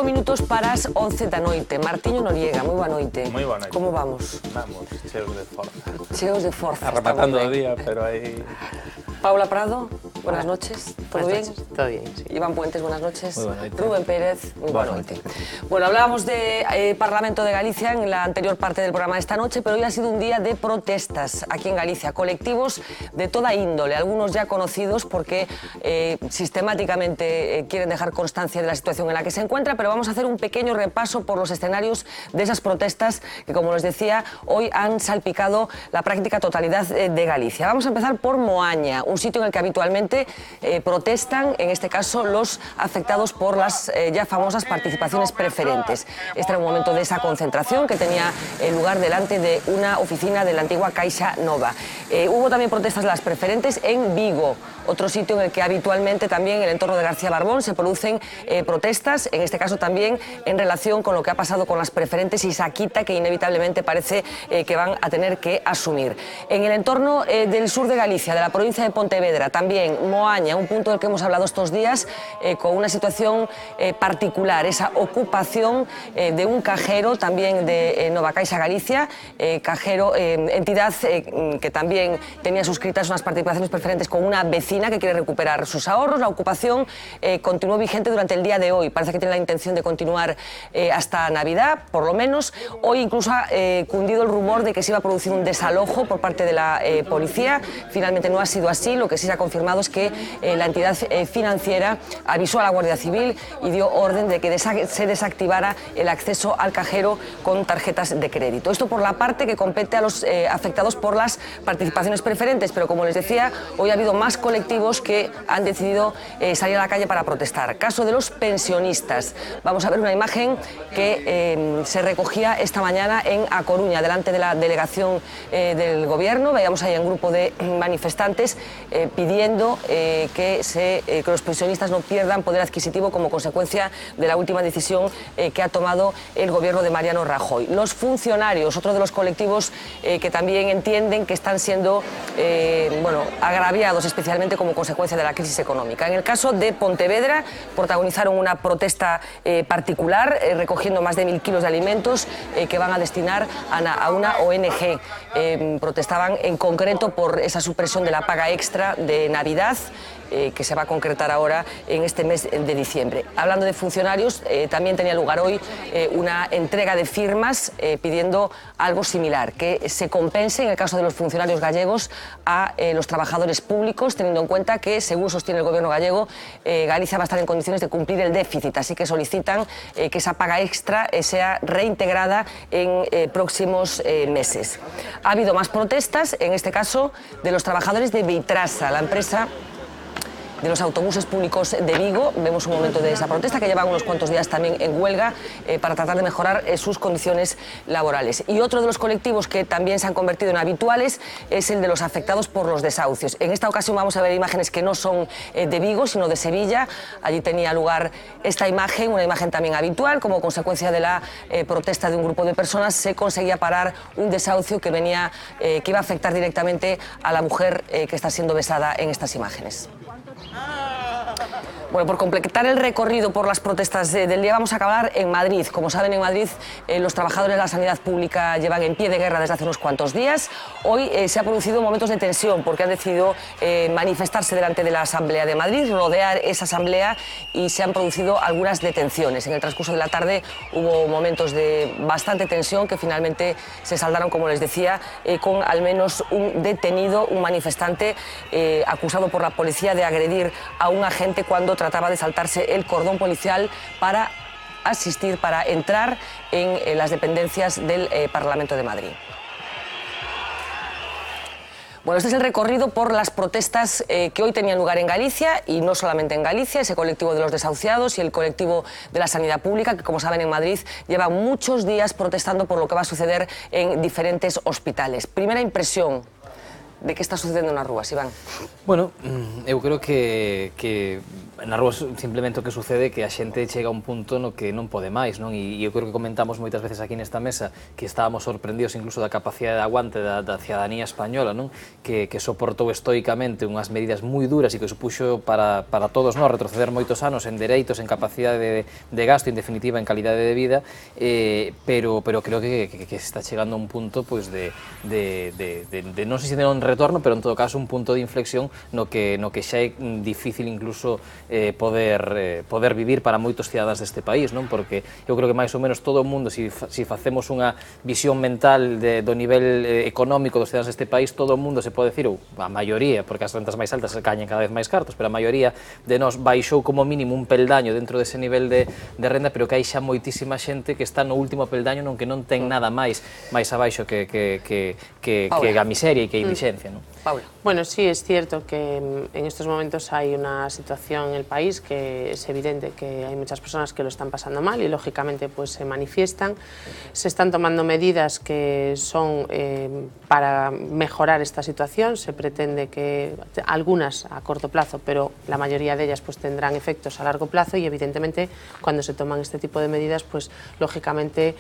5 minutos para as 11 da noite. Martiño Noriega, moi boa noite. Moi boa noite. Como vamos? Vamos, cheos de forza. Cheos de forza. Arrematando o día, pero aí... Paula Prado, buenas noches. ¿Todo bien? Todo bien, sí. Iván Puentes, buenas noches. Muy buena noche. Rubén Pérez, muy buena noche. Bueno, hablábamos de Parlamento de Galicia en la anterior parte del programa de esta noche, pero hoy ha sido un día de protestas aquí en Galicia, colectivos de toda índole, algunos ya conocidos porque sistemáticamente quieren dejar constancia de la situación en la que se encuentra, pero vamos a hacer un pequeño repaso por los escenarios de esas protestas que, como les decía, hoy han salpicado la práctica totalidad de Galicia. Vamos a empezar por Moaña, un sitio en el que habitualmente protestan, en este caso, los afectados por las ya famosas participaciones preferentes. Este era un momento de esa concentración que tenía lugar delante de una oficina de la antigua Caixa Nova. Hubo también protestas de las preferentes en Vigo, otro sitio en el que habitualmente también en el entorno de García Barbón se producen protestas, en este caso también en relación con lo que ha pasado con las preferentes y esa quita que inevitablemente parece que van a tener que asumir. En el entorno del sur de Galicia, de la provincia de Pontevedra, también Moaña, un punto del que hemos hablado estos días, con una situación particular, esa ocupación de un cajero también de Nova Caixa Galicia, cajero, entidad que también tenía suscritas unas participaciones preferentes con una vecina que quiere recuperar sus ahorros. La ocupación continuó vigente durante el día de hoy, parece que tiene la intención de continuar hasta Navidad, por lo menos. Hoy incluso ha cundido el rumor de que se iba a producir un desalojo por parte de la policía. Finalmente no ha sido así. Lo que sí se ha confirmado es que la entidad financiera avisó a la Guardia Civil y dio orden de que se desactivara el acceso al cajero con tarjetas de crédito. Esto por la parte que compete a los afectados por las participaciones preferentes, pero como les decía, hoy ha habido más colectivos que han decidido salir a la calle para protestar. Caso de los pensionistas. Vamos a ver una imagen que se recogía esta mañana en A Coruña, delante de la delegación del Gobierno. Veíamos ahí un grupo de manifestantes pidiendo que los pensionistas no pierdan poder adquisitivo como consecuencia de la última decisión que ha tomado el Gobierno de Mariano Rajoy. Los funcionarios, otro de los colectivos que también entienden que están siendo agraviados especialmente como consecuencia de la crisis económica. En el caso de Pontevedra, protagonizaron una protesta particular recogiendo más de 1000 kilos de alimentos que van a destinar a una ONG. Protestaban en concreto por esa supresión de la paga extra de Navidad que se va a concretar ahora en este mes de diciembre. Hablando de funcionarios, también tenía lugar hoy una entrega de firmas pidiendo algo similar, que se compense, en el caso de los funcionarios gallegos, a los trabajadores públicos, teniendo en cuenta que, según sostiene el Gobierno gallego, Galicia va a estar en condiciones de cumplir el déficit, así que solicitan que esa paga extra sea reintegrada en próximos meses. Ha habido más protestas, en este caso de los trabajadores de Vitrasa, la empresa de los autobuses públicos de Vigo. Vemos un momento de esa protesta que llevan unos cuantos días también en huelga para tratar de mejorar sus condiciones laborales. Y otro de los colectivos que también se han convertido en habituales es el de los afectados por los desahucios. En esta ocasión vamos a ver imágenes que no son de Vigo, sino de Sevilla. Allí tenía lugar esta imagen, una imagen también habitual. Como consecuencia de la protesta de un grupo de personas, se conseguía parar un desahucio que iba a afectar directamente a la mujer que está siendo besada en estas imágenes. Bueno, por completar el recorrido por las protestas del día, vamos a acabar en Madrid. Como saben, en Madrid los trabajadores de la sanidad pública llevan en pie de guerra desde hace unos cuantos días. Hoy se han producido momentos de tensión porque han decidido manifestarse delante de la Asamblea de Madrid, rodear esa Asamblea, y se han producido algunas detenciones. En el transcurso de la tarde hubo momentos de bastante tensión que finalmente se saldaron, como les decía, con al menos un detenido, un manifestante acusado por la policía de agredir a un agente cuando trataba de saltarse el cordón policial para entrar en las dependencias del Parlamento de Madrid. Bueno, este es el recorrido por las protestas que hoy tenían lugar en Galicia, y no solamente en Galicia, ese colectivo de los desahuciados y el colectivo de la sanidad pública, que, como saben, en Madrid lleva muchos días protestando por lo que va a suceder en diferentes hospitales. Primera impresión de que está sucedendo nas rúas, Iván? Bueno, eu creo que nas rúas simplemente o que sucede é que a xente chega a un punto no que non pode máis, non? E eu creo que comentamos moitas veces aquí nesta mesa que estábamos sorprendidos incluso da capacidade de aguante da cidadanía española, non? Que soportou estoicamente unhas medidas moi duras e que supuxo para todos nós retroceder moitos anos en dereitos, en capacidade de gasto, en definitiva en calidade de vida, pero creo que está chegando a un punto pois de non sei se de non retorno, pero en todo caso un punto de inflexión no que xa é difícil incluso poder vivir para moitos cidadáns deste país, non? Porque eu creo que máis ou menos todo o mundo, se facemos unha visión mental do nivel económico dos cidadáns deste país, todo o mundo se pode decir, ou a maioría, porque as rentas máis altas se cañen cada vez máis cartos, pero a maioría de nós baixou como mínimo un peldaño dentro dese nivel de renda, pero que hai xa moitísima xente que está no último peldaño non que non ten nada máis abaixo que a miseria e que a indixencia, non? Paula. Bueno, sí, es cierto que en estos momentos hay una situación en el país que es evidente que hay muchas personas que lo están pasando mal y lógicamente pues se manifiestan. Se están tomando medidas que son para mejorar esta situación. Se pretende que algunas a corto plazo, pero la mayoría de ellas pues tendrán efectos a largo plazo y evidentemente cuando se toman este tipo de medidas pues lógicamente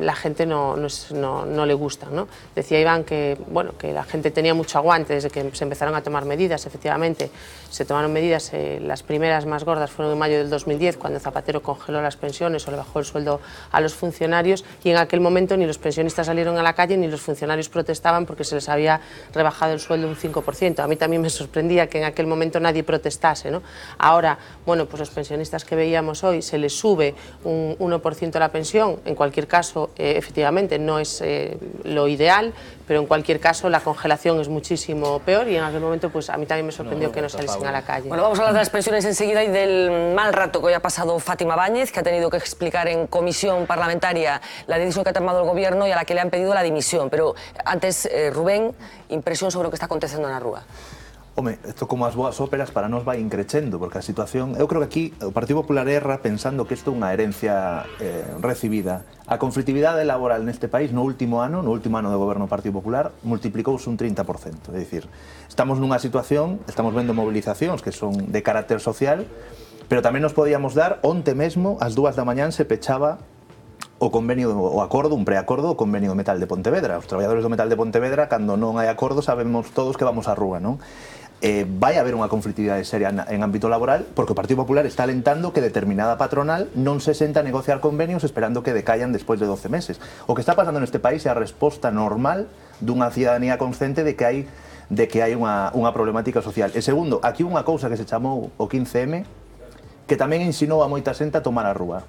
la gente no le gustan, ¿no? Decía Iván que, bueno, que la gente tenía mucho aguante desde que se empezaron a tomar medidas. Efectivamente, se tomaron medidas, las primeras más gordas fueron en mayo del 2010, cuando Zapatero congeló las pensiones o le bajó el sueldo a los funcionarios, y en aquel momento ni los pensionistas salieron a la calle ni los funcionarios protestaban porque se les había rebajado el sueldo un 5%. A mí también me sorprendía que en aquel momento nadie protestase, ¿no? Ahora, bueno, pues los pensionistas que veíamos hoy se les sube un 1% la pensión. En cualquier caso, efectivamente, no es lo ideal, pero en cualquier caso la congelación es muchísimo peor y en aquel momento pues a mí también me sorprendió que no saliesen a la calle. Bueno, vamos a hablar de las pensiones enseguida y del mal rato que hoy ha pasado Fátima Báñez, que ha tenido que explicar en comisión parlamentaria la decisión que ha tomado el gobierno y a la que le han pedido la dimisión. Pero antes, Rubén, impresión sobre o que está acontecendo na rúa. Home, isto como as boas óperas para nós vai increcendo, porque a situación, eu creo que aquí o Partido Popular erra pensando que isto é unha herencia recibida. A conflitividade laboral neste país no último ano do goberno do Partido Popular multiplicouse un 30%, é dicir, estamos nunha situación, estamos vendo movilizacións que son de carácter social, pero tamén nos podíamos dar, onte mesmo, ás 2 da mañán se pechaba o convenio, o acordo, un preacordo, o convenio do metal de Pontevedra. Os traballadores do metal de Pontevedra, cando non hai acordo, sabemos todos que vamos á rúa, non? Vai haber unha conflitividade seria en ámbito laboral porque o Partido Popular está alentando que determinada patronal non se senta a negociar convenios esperando que decaian despois de 12 meses. O que está pasando neste país é a resposta normal dunha cidadanía consciente de que hai unha problemática social. E segundo, aquí unha cousa que se chamou o 15M que tamén ensinou a moita xente a tomar a rúa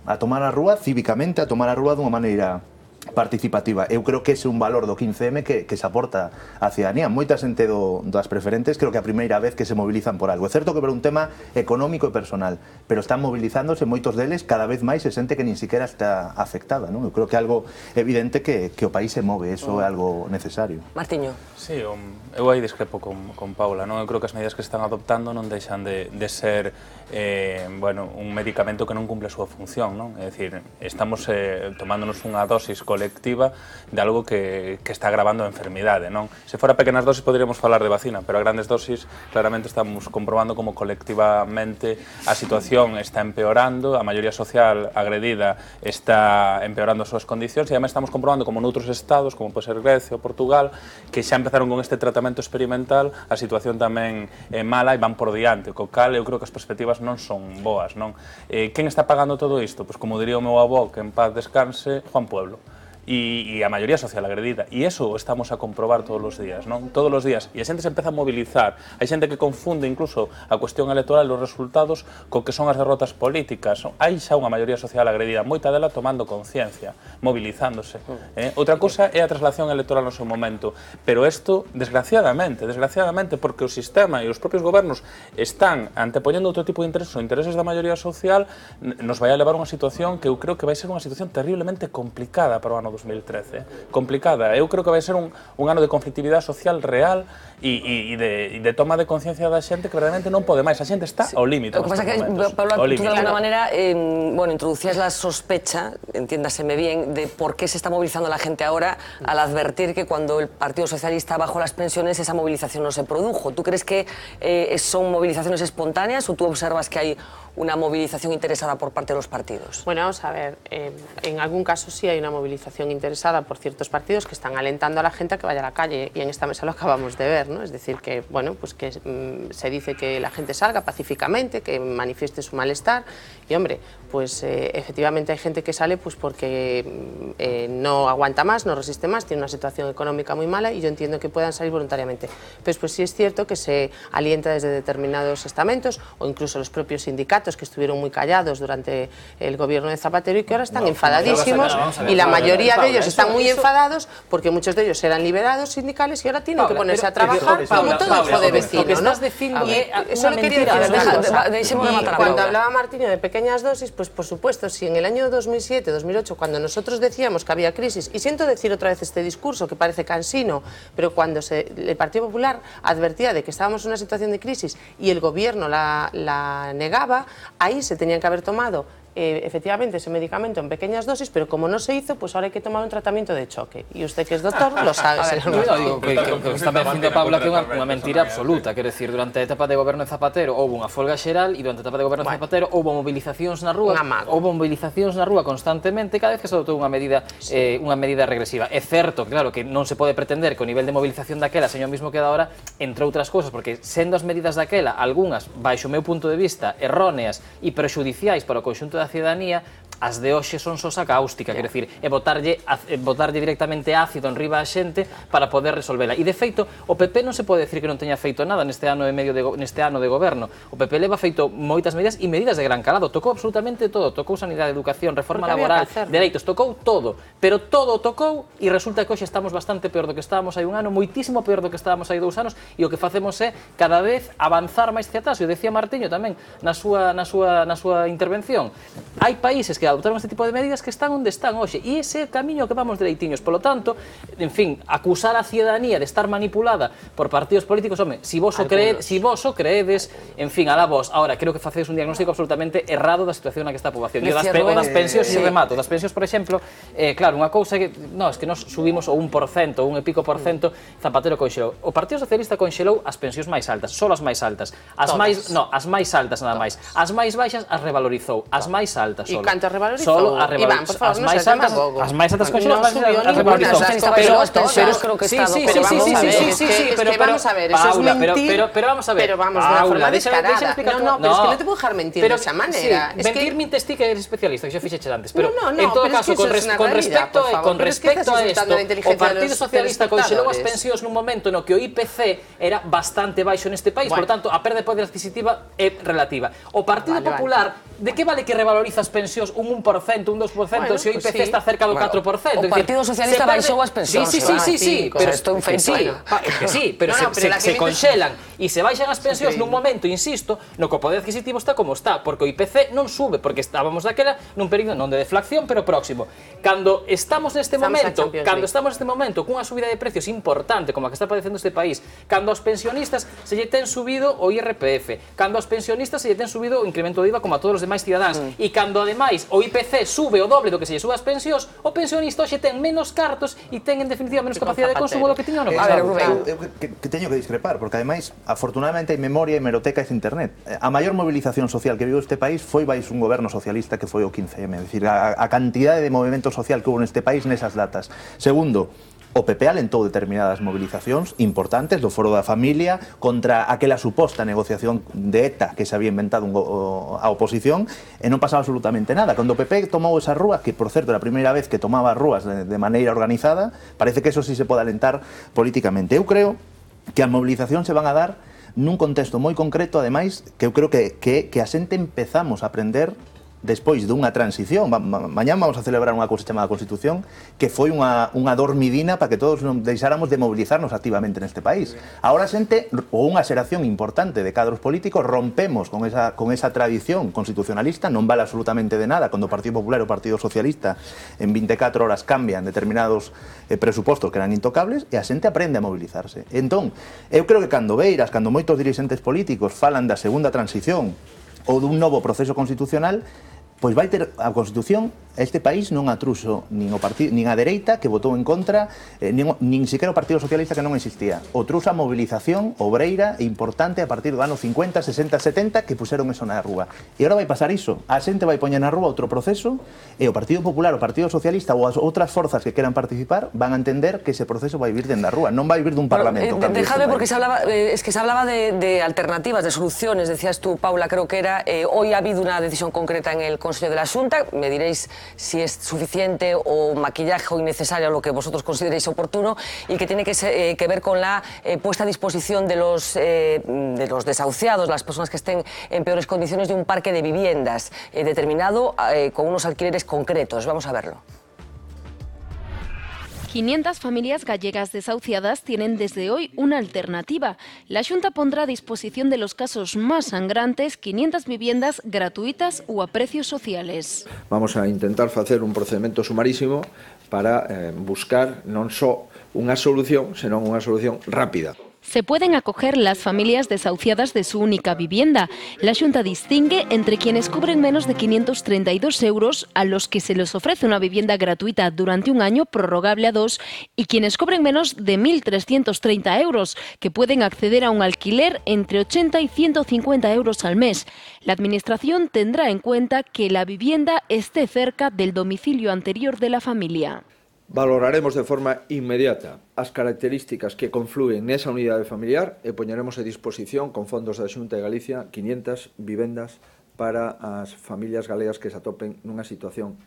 cívicamente, a tomar a rúa dunha maneira participativa. Eu creo que ese é un valor do 15M que se aporta á cidadanía. Moita xente das preferentes creo que é a primeira vez que se mobilizan por algo. É certo que por un tema económico e personal, pero están movilizándose moitos deles cada vez máis e xente que nin siquiera está afectada, non? Eu creo que é algo evidente que o país se move, eso é algo necesario. Martiño. Sí, eu aí discrepo con Paula, non? Eu creo que as medidas que están adoptando non deixan de ser un medicamento que non cumple a súa función, non? É dicir, estamos tomándonos unha dosis colectiva de algo que está agravando a enfermidade, non? Se fora pequenas dosis poderíamos falar de vacina, pero a grandes dosis claramente estamos comprobando como colectivamente a situación está empeorando, a maioría social agredida está empeorando as súas condicións e además estamos comprobando como noutros estados, como pode ser Grecia ou Portugal, que xa empezaron con este tratamento experimental, a situación tamén é mala e van por diante, co cal eu creo que as perspectivas non son boas, non? Quen está pagando todo isto? Pois como diría o meu avó, que en paz descanse, Juan Pueblo. E a maioría social agredida. E iso estamos a comprobar todos os días, non? Todos os días. E a xente se empeza a mobilizar. Hai xente que confunde incluso a cuestión electoral e os resultados co que son as derrotas políticas. Hai xa unha maioría social agredida, moita dela tomando conciencia, movilizándose. Outra cousa é a traslación electoral no seu momento. Pero isto, desgraciadamente, porque o sistema e os propios gobernos están antepoñendo outro tipo de intereses, ou intereses da maioría social, nos vai a levar a unha situación que eu creo que vai ser unha situación terriblemente complicada para o ano 2013, complicada. Eu creo que vai ser un ano de conflictividade social real e de toma de conciencia da xente que verdadeiramente non pode máis. A xente está ao límite. Lo que pasa es que, Paula, tú de alguna manera introducías la sospecha, entiéndaseme bien, de por qué se está movilizando la gente ahora al advertir que cuando el Partido Socialista bajó las pensiones esa movilización no se produjo. ¿Tú crees que son movilizaciones espontáneas o tú observas que hay una movilización interesada por parte de los partidos? Bueno, vamos a ver, en algún caso sí hay una movilización interesada por ciertos partidos que están alentando a la gente a que vaya a la calle, y en esta mesa lo acabamos de ver, ¿no? Es decir, que, bueno, pues que se dice que la gente salga pacíficamente, que manifieste su malestar, y hombre, pues efectivamente hay gente que sale pues porque no aguanta más, no resiste más, tiene una situación económica muy mala, y yo entiendo que puedan salir voluntariamente. Pues sí es cierto que se alienta desde determinados estamentos, o incluso los propios sindicatos que estuvieron muy callados durante el gobierno de Zapatero y que ahora están enfadadísimos, y la mayoría de ellos están muy enfadados porque muchos de ellos eran liberados sindicales y ahora tienen que ponerse a trabajar como todo hijo de vecino, ¿no? Solo quería decir una cosa. Cuando hablaba Martiño de pequeñas dosis, pues por supuesto, si en el año 2007, 2008, cuando nosotros decíamos que había crisis, y siento decir otra vez este discurso que parece cansino, pero cuando el Partido Popular advertía de que estábamos en una situación de crisis y el gobierno la negaba, ahí se tenían que haber tomado efectivamente ese medicamento en pequeñas dosis, pero como no se hizo, pues ahora hay que tomar un tratamiento de choque. E usted, que es doctor, lo sabe. Digo que está dicindo Paula que é unha mentira absoluta. Quero decir, durante a etapa de goberno de Zapatero houve unha folga xeral, e durante a etapa de goberno de Zapatero houve movilizacións na rúa, constantemente cada vez que se adoptou unha medida regresiva. É certo, claro, que non se pode pretender que o nivel de movilización daquela seña o mismo que da ahora, entre outras cousas, porque sendo as medidas daquela, algunhas, baixo o meu punto de vista, erróneas e prexudiciais para o conxunto da ciudadanía, as de hoxe son sosa cáustica, quero dicir, é botarlle directamente ácido en riba a xente para poder resolvela. E de feito, o PP non se pode decir que non teña feito nada neste ano de goberno. O PP leva feito moitas medidas e medidas de gran calado, tocou absolutamente todo, tocou sanidade, educación, reforma laboral, dereitos, tocou todo, pero todo tocou e resulta que hoxe estamos bastante peor do que estábamos hai un ano, moitísimo peor do que estábamos hai 2 anos, e o que facemos é cada vez avanzar máis hacia atrás. E o decía Martiño tamén na súa intervención. Hai países que adoptaron este tipo de medidas que están onde están hoxe, e ese é o camiño que vamos dereitiños. Polo tanto, en fin, acusar a ciudadanía de estar manipulada por partidos políticos, home, si vos o creedes, en fin, alá vos. Ahora, creo que facedes un diagnóstico absolutamente errado da situación na que está a poboación. E o das pensións, e remato, das pensións, por exemplo, claro, unha cousa que, es que nos subimos o 1%, un e pico por cento, Zapatero conxelou. O Partido Socialista conxelou as pensións máis altas, só as máis altas. As máis altas nada máis. As máis baixas as revalorizou, as máis altas solo. E canto revalorizou? Solo a revalorizou. As máis altas conxelou, as revalorizou. Pero creo que está. Pero vamos a ver, eso es mentir. Pero vamos a ver. Pero vamos de una forma descarada. No, pero es que no te puedo dejar mentir de esa manera. Mentir mintes ti que eres especialista, que xa fixeches antes. Pero en todo caso, con respecto a isto, o Partido Socialista conxelou as pensións nun momento no que o IPC era bastante baixo neste país, por tanto, a perda de poder adquisitiva é relativa. O Partido Popular, de que vale que revaloriza as pensións un 1%, un 2%, se o IPC está cerca do 4%? O Partido Socialista baixou as pensións. Sí, pero isto é un feito. Sí, pero se conxelan e se baixan as pensións nun momento, insisto, no que o poder adquisitivo está como está, porque o IPC non sube, porque estábamos daquela nun período non de deflación, pero próximo. Cando estamos neste momento cunha subida de precios importante como a que está padecendo este país, cando aos pensionistas se lle ten subido o IRPF, cando aos pensionistas se lle ten subido o incremento de IVA como a todos os demais cidadáns, e cando ademais o IPC sube o doble do que se lle sube as pensións, o pensionista hoxe ten menos cartos e ten en definitiva menos capacidade de consumo do que tiña no pasado. Que teño que discrepar, porque ademais, afortunadamente, hai memoria e hemeroteca e internet. A maior movilización social que viu este país foi baixo un goberno socialista que foi o 15M, é dicir, a cantidade de movimento social que houve neste país nesas datas. Segundo, o PP alentou determinadas movilizacións importantes do Foro da Familia contra aquela suposta negociación de ETA que se había inventado a oposición, e non pasaba absolutamente nada. Cando o PP tomou esas rúas, que por certo era a primeira vez que tomaba rúas de maneira organizada, parece que eso sí se pode alentar políticamente. Eu creo que as movilizacións se van a dar nun contexto moi concreto, ademais, que eu creo que a xente empezamos a aprender despois dunha transición, mañán vamos a celebrar unha cousa chamada Constitución, que foi unha dormidina para que todos non deixáramos de mobilizarnos activamente neste país. Agora xente, ou unha xeración importante de cadros políticos, rompemos con esa tradición constitucionalista, non vale absolutamente de nada cando o Partido Popular e o Partido Socialista en 24 horas cambian determinados presupostos que eran intocables, e a xente aprende a mobilizarse. Entón, eu creo que cando moitos dirixentes políticos falan da segunda transición ou dun novo proceso constitucional, pois vai ter a Constitución, este país non a truxo nin a dereita que votou en contra, nin sequera o Partido Socialista que non existía. O truxo a mobilización obreira e importante a partir do ano 50, 60, 70 que puseron eso na rúa. E agora vai pasar iso. A xente vai poñer na rúa outro proceso e o Partido Popular, o Partido Socialista ou as outras forzas que queran participar van a entender que ese proceso vai vir dende a rúa, non vai vir dun parlamento. Dejadme, porque se hablaba de alternativas, de soluciones, decías tú, Paula, creo que era, hoy ha habido una decisión concreta en el Consejo de la Xunta, me diréis si es suficiente o maquillaje o innecesario, lo que vosotros consideréis oportuno, y que tiene que ver con la puesta a disposición de los desahuciados, las personas que estén en peores condiciones, de un parque de viviendas determinado con unos alquileres concretos. Vamos a verlo. 500 familias gallegas desahuciadas tienen desde hoy una alternativa. La Xunta pondrá a disposición de los casos más sangrantes 500 viviendas gratuitas o a precios sociales. Vamos a intentar facer un procedimento sumarísimo para buscar non só unha solución, senón unha solución rápida. Se pueden acoger las familias desahuciadas de su única vivienda. La Xunta distingue entre quienes cubren menos de 532 euros, a los que se les ofrece una vivienda gratuita durante un año prorrogable a 2, y quienes cobren menos de 1.330 euros, que pueden acceder a un alquiler entre 80 y 150 euros al mes. La Administración tendrá en cuenta que la vivienda esté cerca del domicilio anterior de la familia. Valoraremos de forma inmediata as características que confluen nesa unidade familiar e poñeremos a disposición con fondos da Xunta de Galicia 500 vivendas para as familias galegas que se atopen nunha situación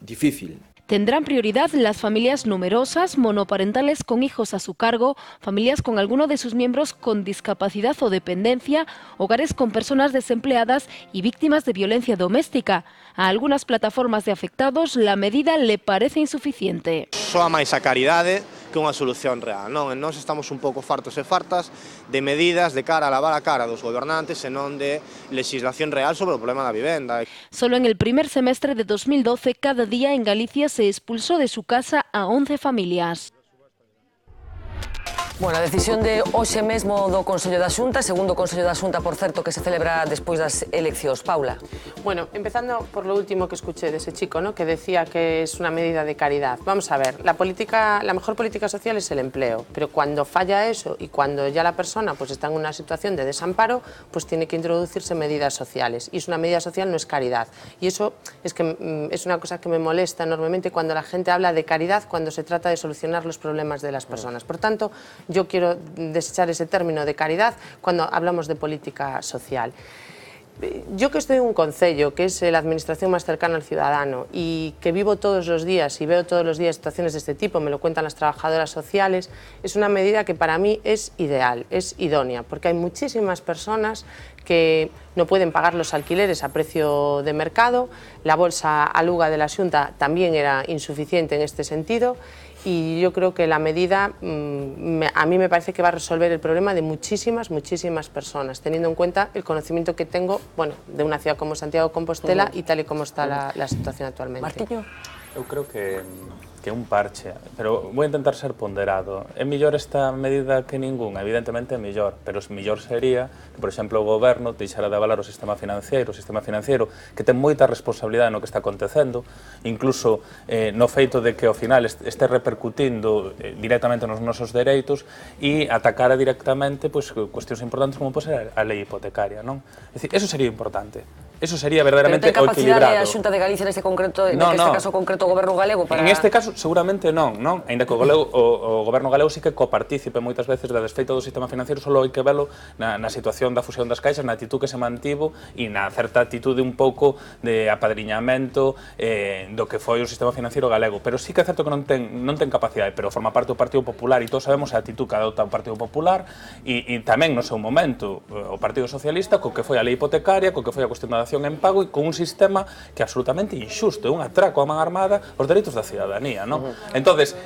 difícil. Tendrán prioridad las familias numerosas, monoparentales con hijos a su cargo, familias con alguno de sus miembros con discapacidad o dependencia, hogares con personas desempleadas y víctimas de violencia doméstica. A algunas plataformas de afectados la medida le parece insuficiente. Soa máis a caridade que unha solución real, non? Nós estamos un pouco fartos e fartas de medidas de cara a lavar a cara dos gobernantes e non de legislación real sobre o problema da vivenda. Solo en el primer semestre de 2012, cada día en Galicia se expulsó de su casa a 11 familias. Bueno, a decisión de hoxe mesmo do Consello da Xunta, segundo Consello da Xunta, por certo, que se celebra despois das eleccións. Paula. Bueno, empezando por lo último que escuché de ese chico, ¿no?, que decía que es una medida de caridad. Vamos a ver, la mejor política social es el empleo, pero cuando falla eso y cuando ya la persona pues está en una situación de desamparo, pues tiene que introducirse medidas sociales. Y es una medida social, no es caridad. Y eso es una cosa que me molesta enormemente cuando la gente habla de caridad cuando se trata de solucionar los problemas de las personas. Por tanto, yo quiero desechar ese término de caridad cuando hablamos de política social. Yo que estoy en un concello, que es la administración más cercana al ciudadano y que vivo todos los días y veo todos los días situaciones de este tipo, me lo cuentan las trabajadoras sociales, es una medida que para mí es ideal, es idónea, porque hay muchísimas personas que no pueden pagar los alquileres a precio de mercado, la bolsa aluga de la Xunta también era insuficiente en este sentido, y yo creo que la medida a mí me parece que va a resolver el problema de muchísimas personas, teniendo en cuenta el conocimiento que tengo, bueno, de una ciudad como Santiago de Compostela y tal y como está la situación actualmente. Martiño. Eu creo que un parche, pero vou intentar ser ponderado. É mellor esta medida que ningunha, evidentemente é mellor, pero mellor sería que, por exemplo, o goberno deixara de avalar o sistema financiero que ten moita responsabilidade no que está acontecendo, incluso no feito de que ao final este repercutindo directamente nos nosos dereitos e atacara directamente cuestións importantes como pode ser a lei hipotecaria, non? É dicir, eso sería importante. Eso sería verdadeiramente o equilibrado. Pero ten capacidade a Xunta de Galicia neste caso concreto o Goberno galego para... En este caso seguramente non, ainda que o Goberno galego sí que copartícipe moitas veces da desfeita do sistema financiero, só hai que velo na situación da fusión das caixas, na actitud que se mantivo e na certa actitude un pouco de apadriñamento do que foi o sistema financiero galego, pero sí que é certo que non ten capacidade, pero forma parte do Partido Popular e todos sabemos a actitud que adopta o Partido Popular e tamén no seu momento o Partido Socialista co que foi a lei hipotecaria, co que foi a cuestión da dación en pago e con un sistema que é absolutamente injusto, é un atraco a man armada aos dereitos da cidadanía, non? Entonces,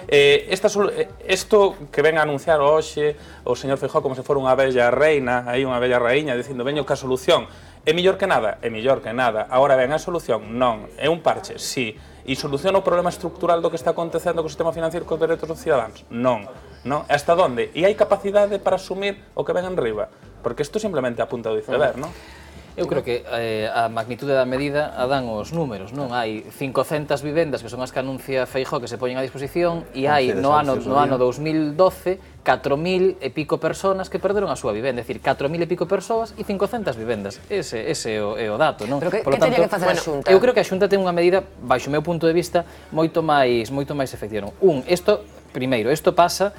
isto que ven a anunciar hoxe o señor Feijóo como se fora unha bella reina, aí unha bella raíña, dicindo, veño ca solución, é millor que nada? É millor que nada. Agora ben, a solución? Non. É un parche? Sí. E soluciona o problema estructural do que está acontecendo co sistema financiero cos dereitos dos cidadáns? Non. Non. Hasta onde? E hai capacidade para asumir o que ven en riba? Porque isto simplemente apunta do iceberg, non? Eu creo que a magnitude da medida a dan os números, non? Hai 500 vivendas que son as que anuncia Feijóo que se poñen a disposición e hai no ano 2012 4.000 e pico personas que perderon a súa vivenda, é dicir, 4.000 e pico persoas e 500 vivendas. Ese é o dato, non? Pero que teria que facer a Xunta? Eu creo que a Xunta ten unha medida, baixo o meu punto de vista, moito máis efectiva. Primeiro, isto pasa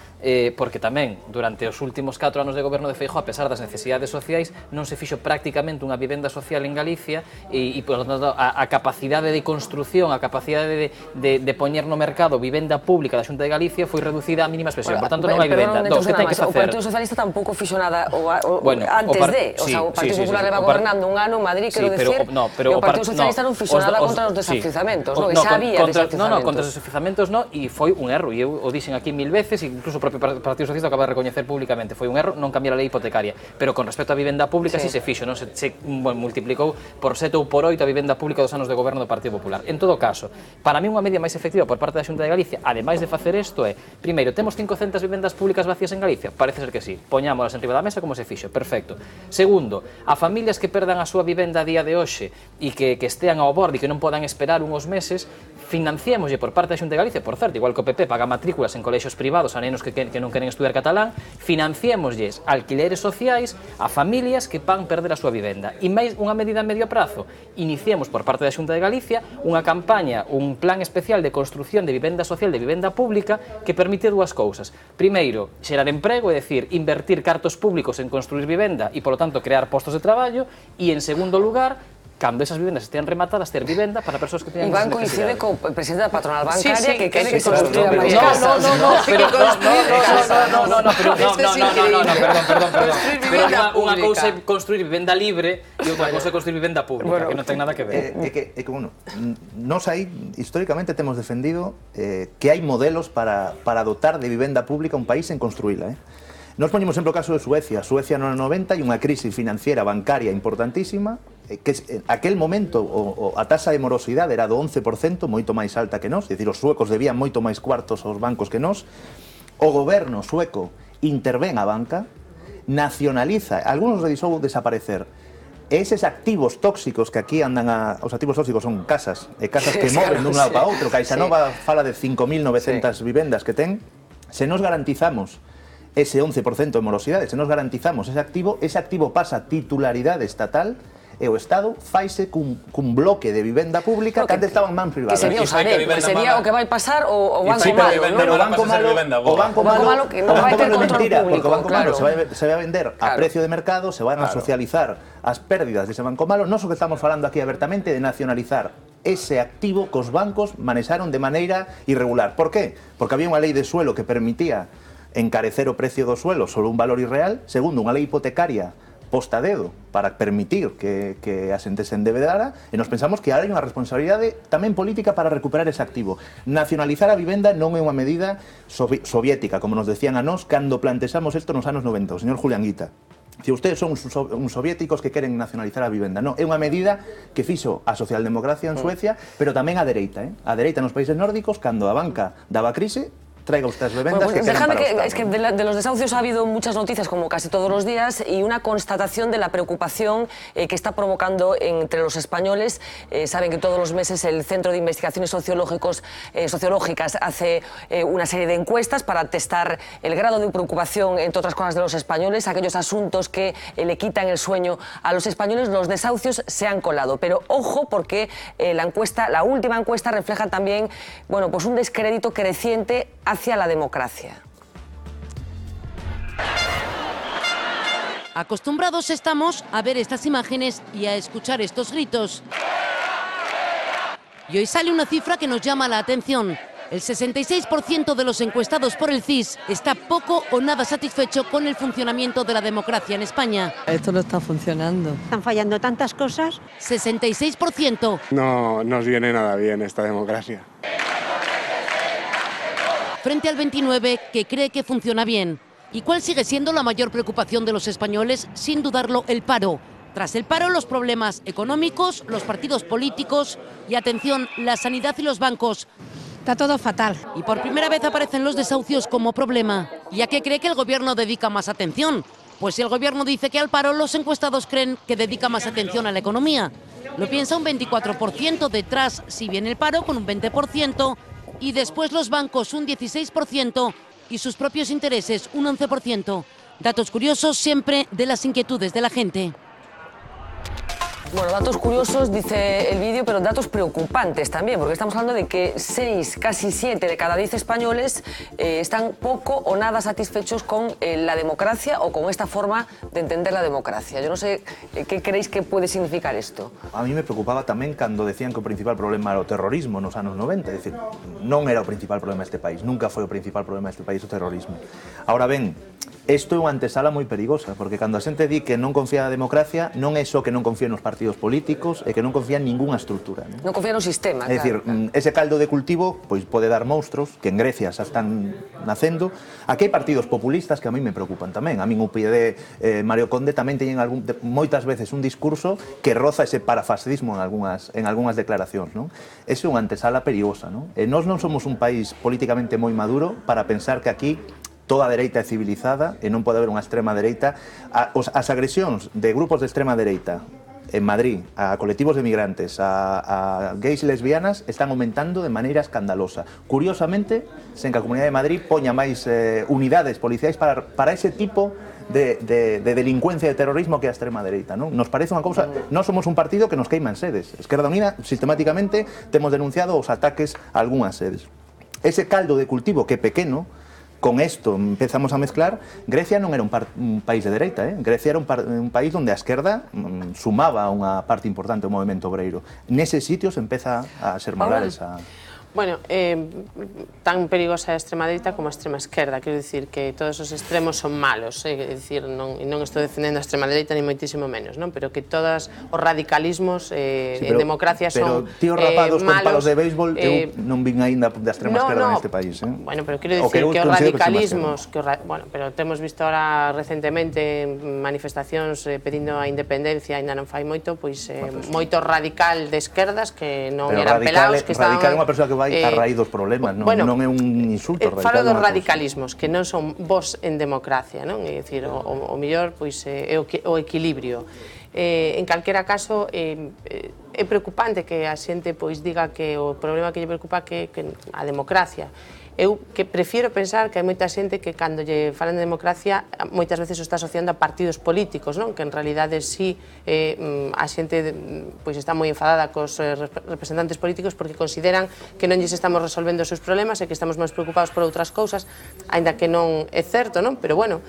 porque tamén durante os últimos 4 anos de goberno de Feijóo, a pesar das necesidades sociais, non se fixo prácticamente unha vivenda social en Galicia e por lo tanto, a capacidade de construción, a capacidade de poñer no mercado vivenda pública da Xunta de Galicia foi reducida a mínima expresión, por tanto non hai vivenda. Que ten que facer? O Partido Socialista tampouco fixo nada antes de, o sea, o Partido Popular leva gobernando un ano en Madrid, quero decir, e o Partido Socialista non fixo nada contra os desafiuzamentos, non? E xa había desafiuzamentos. Non, contra os desafiuzamentos non, e foi un erro, e eu o dixen aquí 1000 veces, e incluso o propio Partido Socialista acaba de recoñecer públicamente, foi un erro non cambiar a lei hipotecaria, pero con respecto á vivenda pública sí se fixo, non se multiplicou por 7 ou por 8 a vivenda pública dos anos de goberno do Partido Popular. En todo caso, para mí unha medida máis efectiva por parte da Xunta de Galicia, ademais de facer isto, é, primeiro, temos 500 vivendas públicas vacías en Galicia? Parece ser que sí, poñámolas en riba da mesa como se fixo, perfecto. Segundo, a familias que perdan a súa vivenda a día de hoxe e que estean ao borde e que non podan esperar uns meses, financiémoslle por parte da Xunta de Galicia, por certo, igual que o PP paga matrículas en colexios privados a nenos que non queren estudar catalán, financiémoslles alquileres sociais a familias que van perder a súa vivenda. E máis unha medida a medio prazo, iniciemos por parte da Xunta de Galicia unha campaña, un plan especial de construción de vivenda social, de vivenda pública, que permite dúas cousas. Primeiro, xerar emprego, é dicir, invertir cartos públicos en construir vivenda e, polo tanto, crear postos de traballo, e, en segundo lugar, cando esas vivendas estean rematadas, ter vivenda para persoas que teñan esas necesidades. Iván coincide co presidente da patronal bancaria que quere que se construya máis casas. Pero unha cousa é construir vivenda libre e outra cousa é construir vivenda pública, que non ten nada que ver. É que, bueno, nós aí, históricamente, temos defendido que hai modelos para dotar de vivenda pública un país en construíla, Nos poñemos exemplo o caso de Suecia. Suecia no ano 90 e unha crise financiera bancaria importantísima, que aquel momento a tasa de morosidade era do 11%, moito máis alta que nós, é dicir, os suecos debían moito máis cuartos aos bancos que nós. O goberno sueco intervén a banca, nacionaliza, algunos revisou desaparecer, eses activos tóxicos que aquí andan os activos tóxicos son casas, e casas que moven dun lado para outro. CaixaNova fala de 5.900 vivendas que ten. Se nos garantizamos ese 11% de morosidade, se nos garantizamos ese activo pasa a titularidade estatal e o Estado faise cun bloque de vivenda pública que antes estaban man privadas. Que sería o Sareb, que sería o que vai pasar o Banco Malo, non? Pero o Banco Malo que non vai ter control público, porque o Banco Malo se vai a vender a precio de mercado, se van a socializar as pérdidas dese Banco Malo. Nós o que estamos falando aquí abertamente de nacionalizar ese activo que os bancos manexaron de maneira irregular. Por qué? Porque había unha lei de suelo que permitía encarecer o precio do suelo sobre un valor irreal, segundo, unha lei hipotecaria posta a dedo para permitir que asentesen debedara, e nos pensamos que hai unha responsabilidade tamén política para recuperar ese activo. Nacionalizar a vivenda non é unha medida soviética, como nos decían a nós cando plantexamos isto nos anos 90, o señor Julián Guita. Si ustedes son uns soviéticos que queren nacionalizar a vivenda, non, é unha medida que fixo a socialdemocracia en Suecia, pero tamén a dereita, A dereita nos países nórdicos, cando a banca daba crise, traiga usted viviendas que queden para es que de los desahucios ha habido muchas noticias, como casi todos los días, y una constatación de la preocupación que está provocando entre los españoles. Saben que todos los meses el Centro de Investigaciones Sociológicas hace una serie de encuestas para testar el grado de preocupación, entre otras cosas, de los españoles, aquellos asuntos que le quitan el sueño a los españoles. Los desahucios se han colado, pero ojo, porque la última encuesta refleja también, bueno, pues un descrédito creciente hacia la democracia. Acostumbrados estamos a ver estas imágenes y a escuchar estos gritos. Y hoy sale una cifra que nos llama la atención. El 66% de los encuestados por el CIS está poco o nada satisfecho con el funcionamiento de la democracia en España. Esto no está funcionando. Están fallando tantas cosas. 66%. No nos viene nada bien esta democracia. Frente al 29% que cree que funciona bien. ¿Y cuál sigue siendo la mayor preocupación de los españoles? Sin dudarlo, el paro. Tras el paro, los problemas económicos, los partidos políticos y, atención, la sanidad y los bancos. Está todo fatal. Y por primera vez aparecen los desahucios como problema. ¿Y a qué cree que el gobierno dedica más atención? Pues si el gobierno dice que al paro, los encuestados creen que dedica más atención a la economía. Lo piensa un 24%, detrás si viene el paro con un 20% y después los bancos un 16% y sus propios intereses un 11%. Datos curiosos siempre de las inquietudes de la gente. Bueno, datos curiosos, dice el vídeo, pero datos preocupantes también, porque estamos hablando de que 6, casi 7 de cada 10 españoles están poco o nada satisfechos con la democracia o con esta forma de entender la democracia. Yo no sé qué creéis que puede significar esto. A mí me preocupaba tamén cando decían que o principal problema era o terrorismo nos anos 90, é dicir, non era o principal problema deste país, nunca foi o principal problema deste país o terrorismo. Ahora ben, isto é unha antesala moi perigosa, porque cando a xente di que non confía na democracia, non é só que non confía nos partidos políticos, é que non confía en ninguna estrutura. Non confía no sistema, É dicir, ese caldo de cultivo pois pode dar monstruos, que en Grecia xa están nacendo. Aquí hai partidos populistas que a mí me preocupan tamén. A min o UPyD, Mario Conde, tamén teñen moitas veces un discurso que roza ese parafascismo en algunhas declaracións, non? Ese é unha antesala perigosa, non? E nós non somos un país políticamente moi maduro para pensar que aquí toda a dereita é civilizada e non pode haber unha extrema dereita. As agresións de grupos de extrema dereita en Madrid a colectivos de migrantes, a gays e lesbianas están aumentando de maneira escandalosa. Curiosamente, sen que a Comunidade de Madrid poña máis unidades policiais para ese tipo de delincuencia e de terrorismo que a extrema dereita, non? Nos parece unha cousa... Nós somos un partido que nos queiman sedes. Esquerda Unida, sistemáticamente, temos denunciado os ataques a algunhas sedes. Ese caldo de cultivo que é pequeno, con esto empezamos a mezclar. Grecia non era un país de dereita, Grecia era un país onde a esquerda sumaba unha parte importante do movimento obreiro. Neses sitios empeza a ser moral esa... Bueno, tan perigosa a extrema dereita como a extrema esquerda. Quero dicir que todos os extremos son malos, é dicir, non estou defendendo a extrema dereita ni moitísimo menos, non? Pero que todos os radicalismos en democracia son malos. Pero tíos rapados con palos de béisbol, eu non vin aínda da extrema esquerda neste país. Bueno, pero quero dicir que os radicalismos, bueno, pero temos visto ahora recentemente manifestacións pedindo a independencia, ainda non fai moito, pois moito radical de esquerdas que non eran pelados, que estaban... Radical é unha persoa que vai a raíz dos problemas, non é un insulto. Falo dos radicalismos, que non son vos en democracia, non? É dicir, o mellor é o equilibrio. En calquera caso, é preocupante que a xente diga que o problema que lle preocupa que a democracia. Eu que prefiero pensar que hai moita xente que cando lle falan de democracia moitas veces o está asociando a partidos políticos, non? Que en realidade sí a xente está moi enfadada cos representantes políticos porque consideran que non lles estamos resolvendo os seus problemas e que estamos máis preocupados por outras cousas, aínda que non é certo, non? Pero bueno,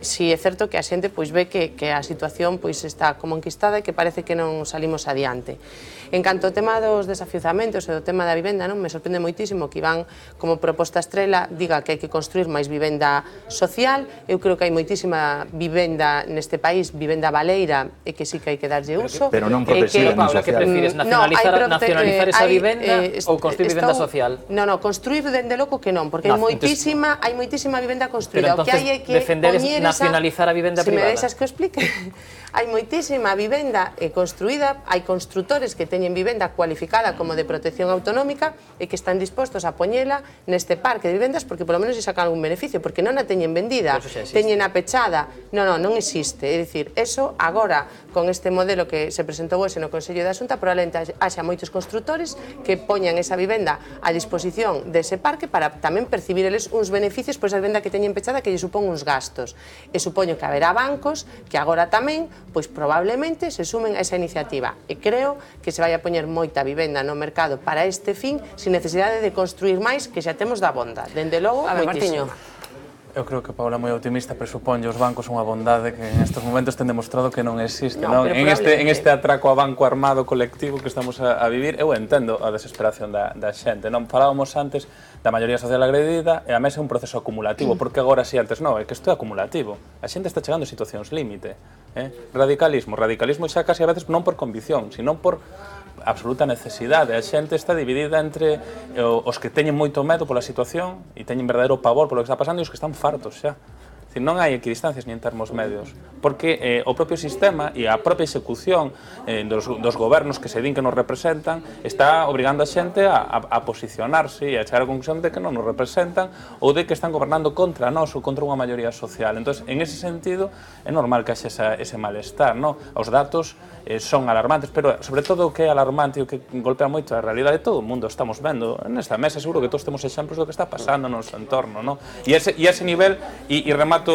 sí é certo que a xente ve que a situación está como enquistada e que parece que non salimos adiante. En canto ao tema dos desafiuzamentos e do tema da vivenda, non me sorprende moitísimo que Iván, como proposta estrela, diga que hai que construir máis vivenda social. Eu creo que hai moitísima vivenda neste país, vivenda baleira, e que sí que hai que darlle uso. Pero non protexida nin social. Que prefires, nacionalizar esa vivenda ou construir vivenda social? Non, construir dende loco que non, porque hai moitísima vivenda construída. Pero entonces defendedes nacionalizar a vivenda privada? Se me deixas que o explique. Hai moitísima vivenda construída, hai construtores que teñen vivenda cualificada como de protección autonómica e que están dispostos a poñela neste parque de vivendas porque polo menos lle sacan algún beneficio, porque non a teñen vendida, teñen a pechada. Non existe. É dicir, eso agora, con este modelo que se presentou hoxe no Consello da Xunta, probablemente haxa moitos construtores que poñan esa vivenda a disposición dese parque para tamén percibir eles uns beneficios por esa vivenda que teñen pechada que lle supón uns gastos. E supoño que haberá bancos que agora tamén pois probablemente se sumen a esa iniciativa. E creo que se vai a poñer moita vivenda no mercado para este fin, sin necesidade de construir máis, que xa temos da bonda. Dende logo, moitísimo. Eu creo que Paula é moi optimista, presuponlle os bancos unha bondade que en estes momentos ten demostrado que non existe. En este atraco a banco armado colectivo que estamos a vivir, eu entendo a desesperación da xente. Falábamos antes da maioría social agredida e a mesa é un proceso acumulativo, porque agora si antes non, é que isto é acumulativo. A xente está chegando a situacións límite. Radicalismo xa casi a veces non por convicción, sino por absoluta necesidade. A xente está dividida entre os que teñen moito medo pola situación e teñen verdadeiro pavor polo que está pasando e os que están fartos xa. Non hai equidistancias ni en termos medios, porque o propio sistema e a propia execución dos gobernos que se din que nos representan está obrigando a xente a posicionarse e a chegar a conclusión de que non nos representan ou de que están gobernando contra nós ou contra unha maioría social. Entón, en ese sentido, é normal que haxe ese malestar. Os datos son alarmantes, pero sobre todo o que é alarmante e o que golpea moito a realidade, todo o mundo estamos vendo nesta mesa, seguro que todos temos exemplos do que está pasando no noso entorno. E a ese nivel, e remato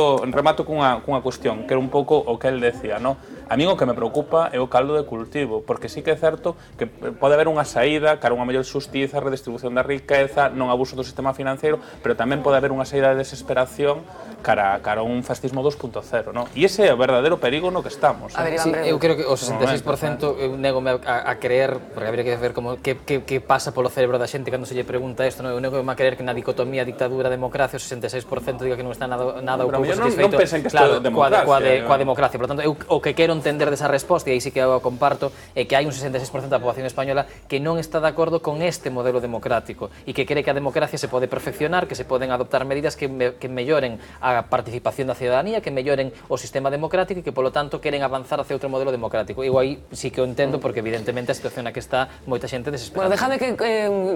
cunha cuestión, que era un pouco o que el decía, a mí o que me preocupa é o caldo de cultivo, porque sí que é certo que pode haber unha saída cara a unha mellor xustiza, redistribución da riqueza, non abuso do sistema financeiro, pero tamén pode haber unha saída de desesperación cara a un fascismo 2.0, e ese é o verdadeiro perigo no que estamos. Eu creo que o 66% eu nego-me a creer, porque habría que ver como que pasa polo cerebro da xente cando se lle pregunta isto, eu nego-me a creer que na dicotomía dictadura-democracia o 66% diga que non está nada ou pouco satisfeito coa democracia. Por tanto, eu o que quero entender desa resposta, e aí sí que eu comparto, é que hai un 66% da poboación española que non está de acordo con este modelo democrático e que cree que a democracia se pode perfeccionar, que se poden adoptar medidas que melloren a participación da ciudadanía, que melloren o sistema democrático e que, polo tanto, queren avanzar hacia outro modelo democrático. Eu aí sí que o entendo, porque evidentemente a situación na que está moita xente desesperada. Bueno, déjame que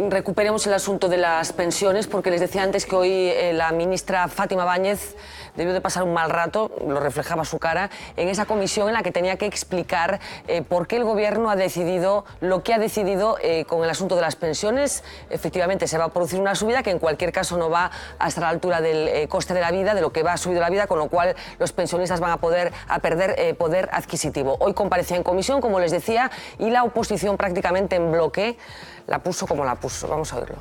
recuperemos el asunto de las pensiones, porque les decía antes que hoy la ministra Fátima Báñez debió de pasar un mal rato, lo reflejaba su cara, en esa comisión en la que tenía que explicar por qué el gobierno ha decidido lo que ha decidido con el asunto de las pensiones. Efectivamente, se va a producir una subida que en cualquier caso no va a estar a la altura del coste de la vida, de lo que va a subir la vida, con lo cual los pensionistas van a perder poder adquisitivo. Hoy comparecía en comisión, como les decía, y la oposición prácticamente en bloque la puso como la puso. Vamos a oírlo.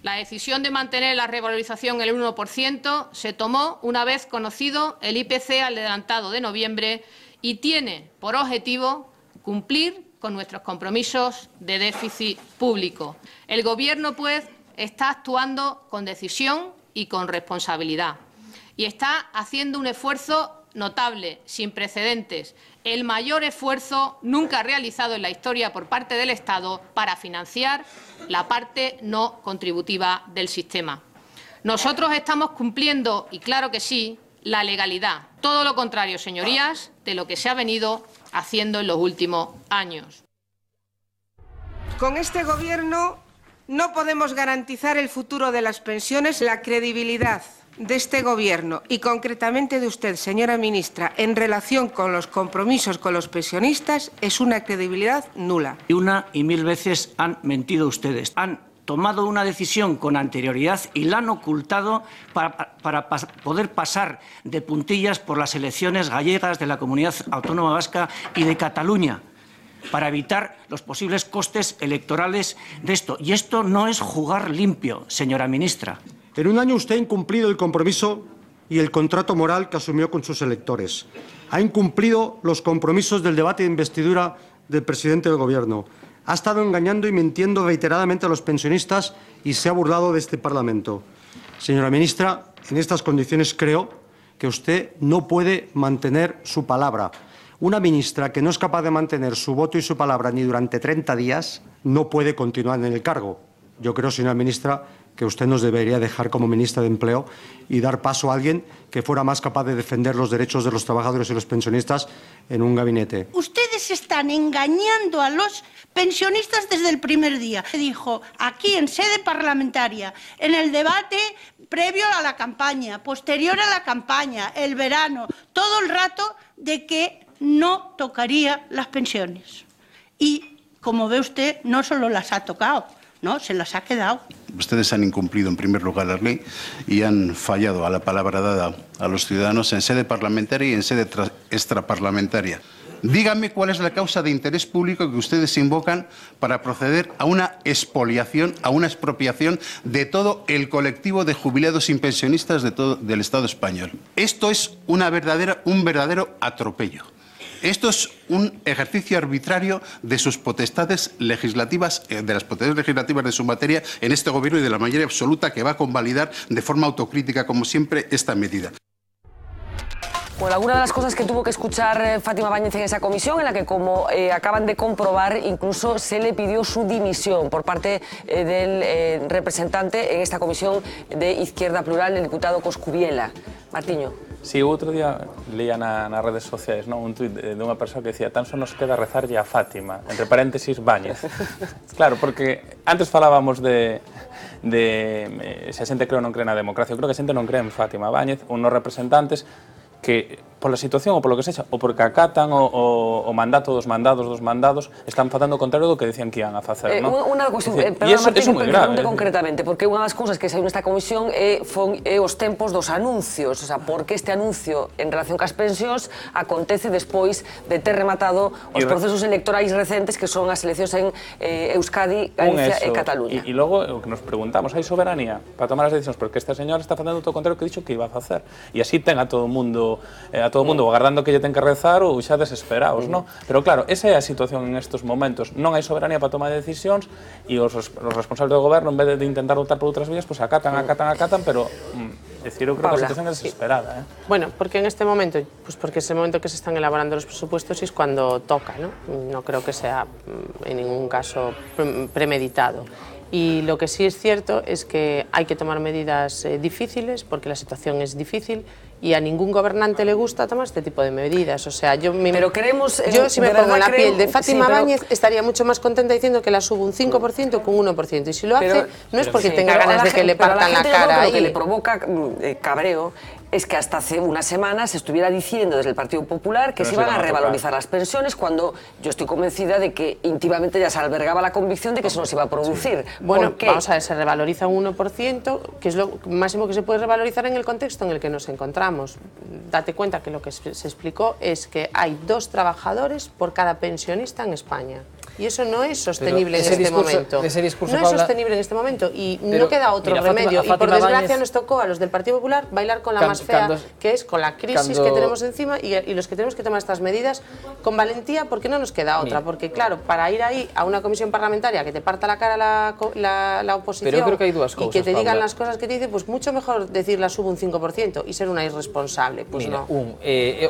La decisión de mantener la revalorización en el 1% se tomó una vez conocido el IPC al adelantado de noviembre y tiene por objetivo cumplir con nuestros compromisos de déficit público. El Gobierno, pues, está actuando con decisión y con responsabilidad y está haciendo un esfuerzo notable, sin precedentes, el mayor esfuerzo nunca realizado en la historia por parte del Estado para financiar la parte no contributiva del sistema. Nosotros estamos cumpliendo, y claro que sí, la legalidad. Todo lo contrario, señorías, de lo que se ha venido haciendo en los últimos años. Con este Gobierno no podemos garantizar el futuro de las pensiones, la credibilidad de este Gobierno y concretamente de usted, señora ministra, en relación con los compromisos con los pensionistas es una credibilidad nula. Una y mil veces han mentido ustedes. Han tomado una decisión con anterioridad y la han ocultado para poder pasar de puntillas por las elecciones gallegas de la Comunidad Autónoma Vasca y de Cataluña, para evitar los posibles costes electorales de esto. Y esto no es jugar limpio, señora ministra. En un año usted ha incumplido el compromiso y el contrato moral que asumió con sus electores. Ha incumplido los compromisos del debate de investidura del presidente del Gobierno. Ha estado engañando y mintiendo reiteradamente a los pensionistas y se ha burlado de este Parlamento. Señora ministra, en estas condiciones creo que usted no puede mantener su palabra. Una ministra que no es capaz de mantener su voto y su palabra ni durante 30 días no puede continuar en el cargo. Yo creo, señora ministra, que usted nos debería dejar como ministra de Empleo y dar paso a alguien que fuera más capaz de defender los derechos de los trabajadores y los pensionistas en un gabinete. Ustedes están engañando a los pensionistas desde el primer día. Dijo aquí en sede parlamentaria, en el debate previo a la campaña, posterior a la campaña, el verano, todo el rato de que no tocaría las pensiones. Y, como ve usted, no solo las ha tocado, no, se las ha quedado. Ustedes han incumplido en primer lugar la ley y han fallado a la palabra dada a los ciudadanos en sede parlamentaria y en sede extraparlamentaria. Díganme cuál es la causa de interés público que ustedes invocan para proceder a una expoliación, a una expropiación de todo el colectivo de jubilados y pensionistas del Estado español. Esto es un verdadero atropello. Esto es un ejercicio arbitrario de sus potestades legislativas, de las potestades legislativas de su materia en este Gobierno y de la mayoría absoluta que va a convalidar de forma autocrítica, como siempre, esta medida. Bueno, alguna de las cosas que tuvo que escuchar Fátima Báñez en esa comisión, en la que, como acaban de comprobar, incluso se le pidió su dimisión por parte del representante en esta comisión de Izquierda Plural, el diputado Coscubiela. Martiño. Sí, outro día leía nas redes sociais un tuit de unha persoa que decía tan só nos queda rezarlle a Fátima, entre paréntesis, Báñez. Claro, porque antes falábamos de se a xente cree ou non cree na democracia. Eu creo que a xente non cree en Fátima Báñez, unos representantes que, pola situación ou polo que sexa, ou porque acatan o mandato dos mandados, están facendo o contrario do que decían que iban a facer, non? Unha cuestión, perdón, Martín, que pregunte concretamente, porque unha das cousas que saiu nesta comisión é os tempos dos anuncios, o sea, porque este anuncio en relación cas pensións acontece despois de ter rematado os procesos electorais recentes, que son as eleccións en Euskadi, Galicia e Cataluña. E logo, o que nos preguntamos, hai soberanía para tomar as decisións, porque esta señora está facendo todo o contrario que dixo que iba a facer, e así ten a todo o mundo agardando que lle ten que rezar ou xa desesperados, non? Pero claro, esa é a situación en estes momentos. Non hai soberanía para tomar decisións e os responsables do goberno, en vez de intentar lutar por outras vías, pois acatan, pero eu creo que a situación é desesperada. Bueno, porque en este momento, pues porque es el momento que se están elaborando los presupuestos y es cuando toca, ¿no? No creo que sea en ningún caso premeditado. Y lo que sí es cierto es que hay que tomar medidas difíciles, porque la situación es difícil, y a ningún gobernante le gusta tomar este tipo de medidas. O sea, yo si me pongo en la piel de Fátima Báñez, estaría mucho más contenta diciendo que la subo un 5% que un 1%. Y si lo hace, no es porque tenga ganas de que le partan la cara. Lo que le provoca cabreo es que hasta hace unas semanas se estuviera diciendo desde el Partido Popular que se iban a revalorizar las pensiones, cuando yo estoy convencida de que íntimamente ya se albergaba la convicción de que eso no se iba a producir. Bueno, vamos a ver, se revaloriza un 1%, que es lo máximo que se puede revalorizar en el contexto en el que nos encontramos. Date cuenta que lo que se explicó es que hay 2 trabajadores por cada pensionista en España. Y eso no es sostenible en este momento. No es sostenible en este momento y no queda otro remedio. Y por desgracia nos tocó a los del Partido Popular bailar con la más fea, que es con la crisis que tenemos encima y los que tenemos que tomar estas medidas con valentía, porque no nos queda otra. Porque claro, para ir ahí a una comisión parlamentaria que te parta la cara la oposición y que te digan las cosas que te dicen, pues mucho mejor decir la subo un 5% y ser una irresponsable. Pues no.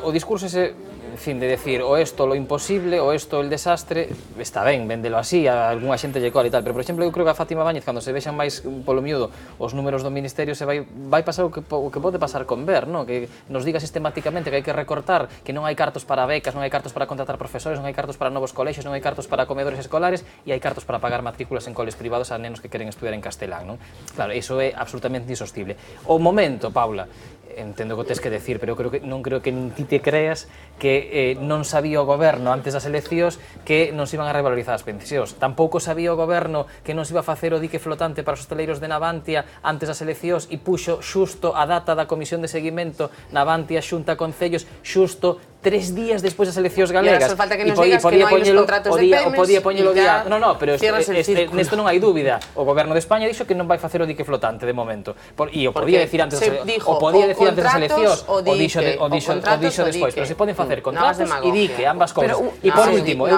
O discurso ese, en fin, de decir o esto lo imposible o esto el desastre, está ben, véndelo así, a algunha xente lle cola e tal, pero por exemplo eu creo que a Fátima Báñez, cando se vexan máis polo miúdo os números do Ministerio, se vai pasar o que pode pasar con Ver, non? Que nos diga sistemáticamente que hai que recortar, que non hai cartos para becas, non hai cartos para contratar profesores, non hai cartos para novos colexios, non hai cartos para comedores escolares e hai cartos para pagar matrículas en coles privados a nenos que queren estudiar en castelán, non? Claro, iso é absolutamente insostible. O momento, Paula, entendo que o tes que decir, pero non creo que nin ti te creas que non sabía o goberno antes das eleccións que non se iban a revalorizar as pensións. Tampouco sabía o goberno que non se iba a facer o dique flotante para os hosteleiros de Navantia antes das eleccións e puxo xusto a data da comisión de seguimento Navantia Xunta Concellos xusto 3 días despois das eleccións galegas. E ahora só falta que nos digas que non hai os contratos de Pemex. Podía poñelo día. No, pero nesto non hai dúbida. O goberno de España dixo que non vai facer o dique flotante de momento. E o podía decir antes das eleccións, o dixo despois, pero se poden facer contratos e dique, ambas cousas. E por último, eu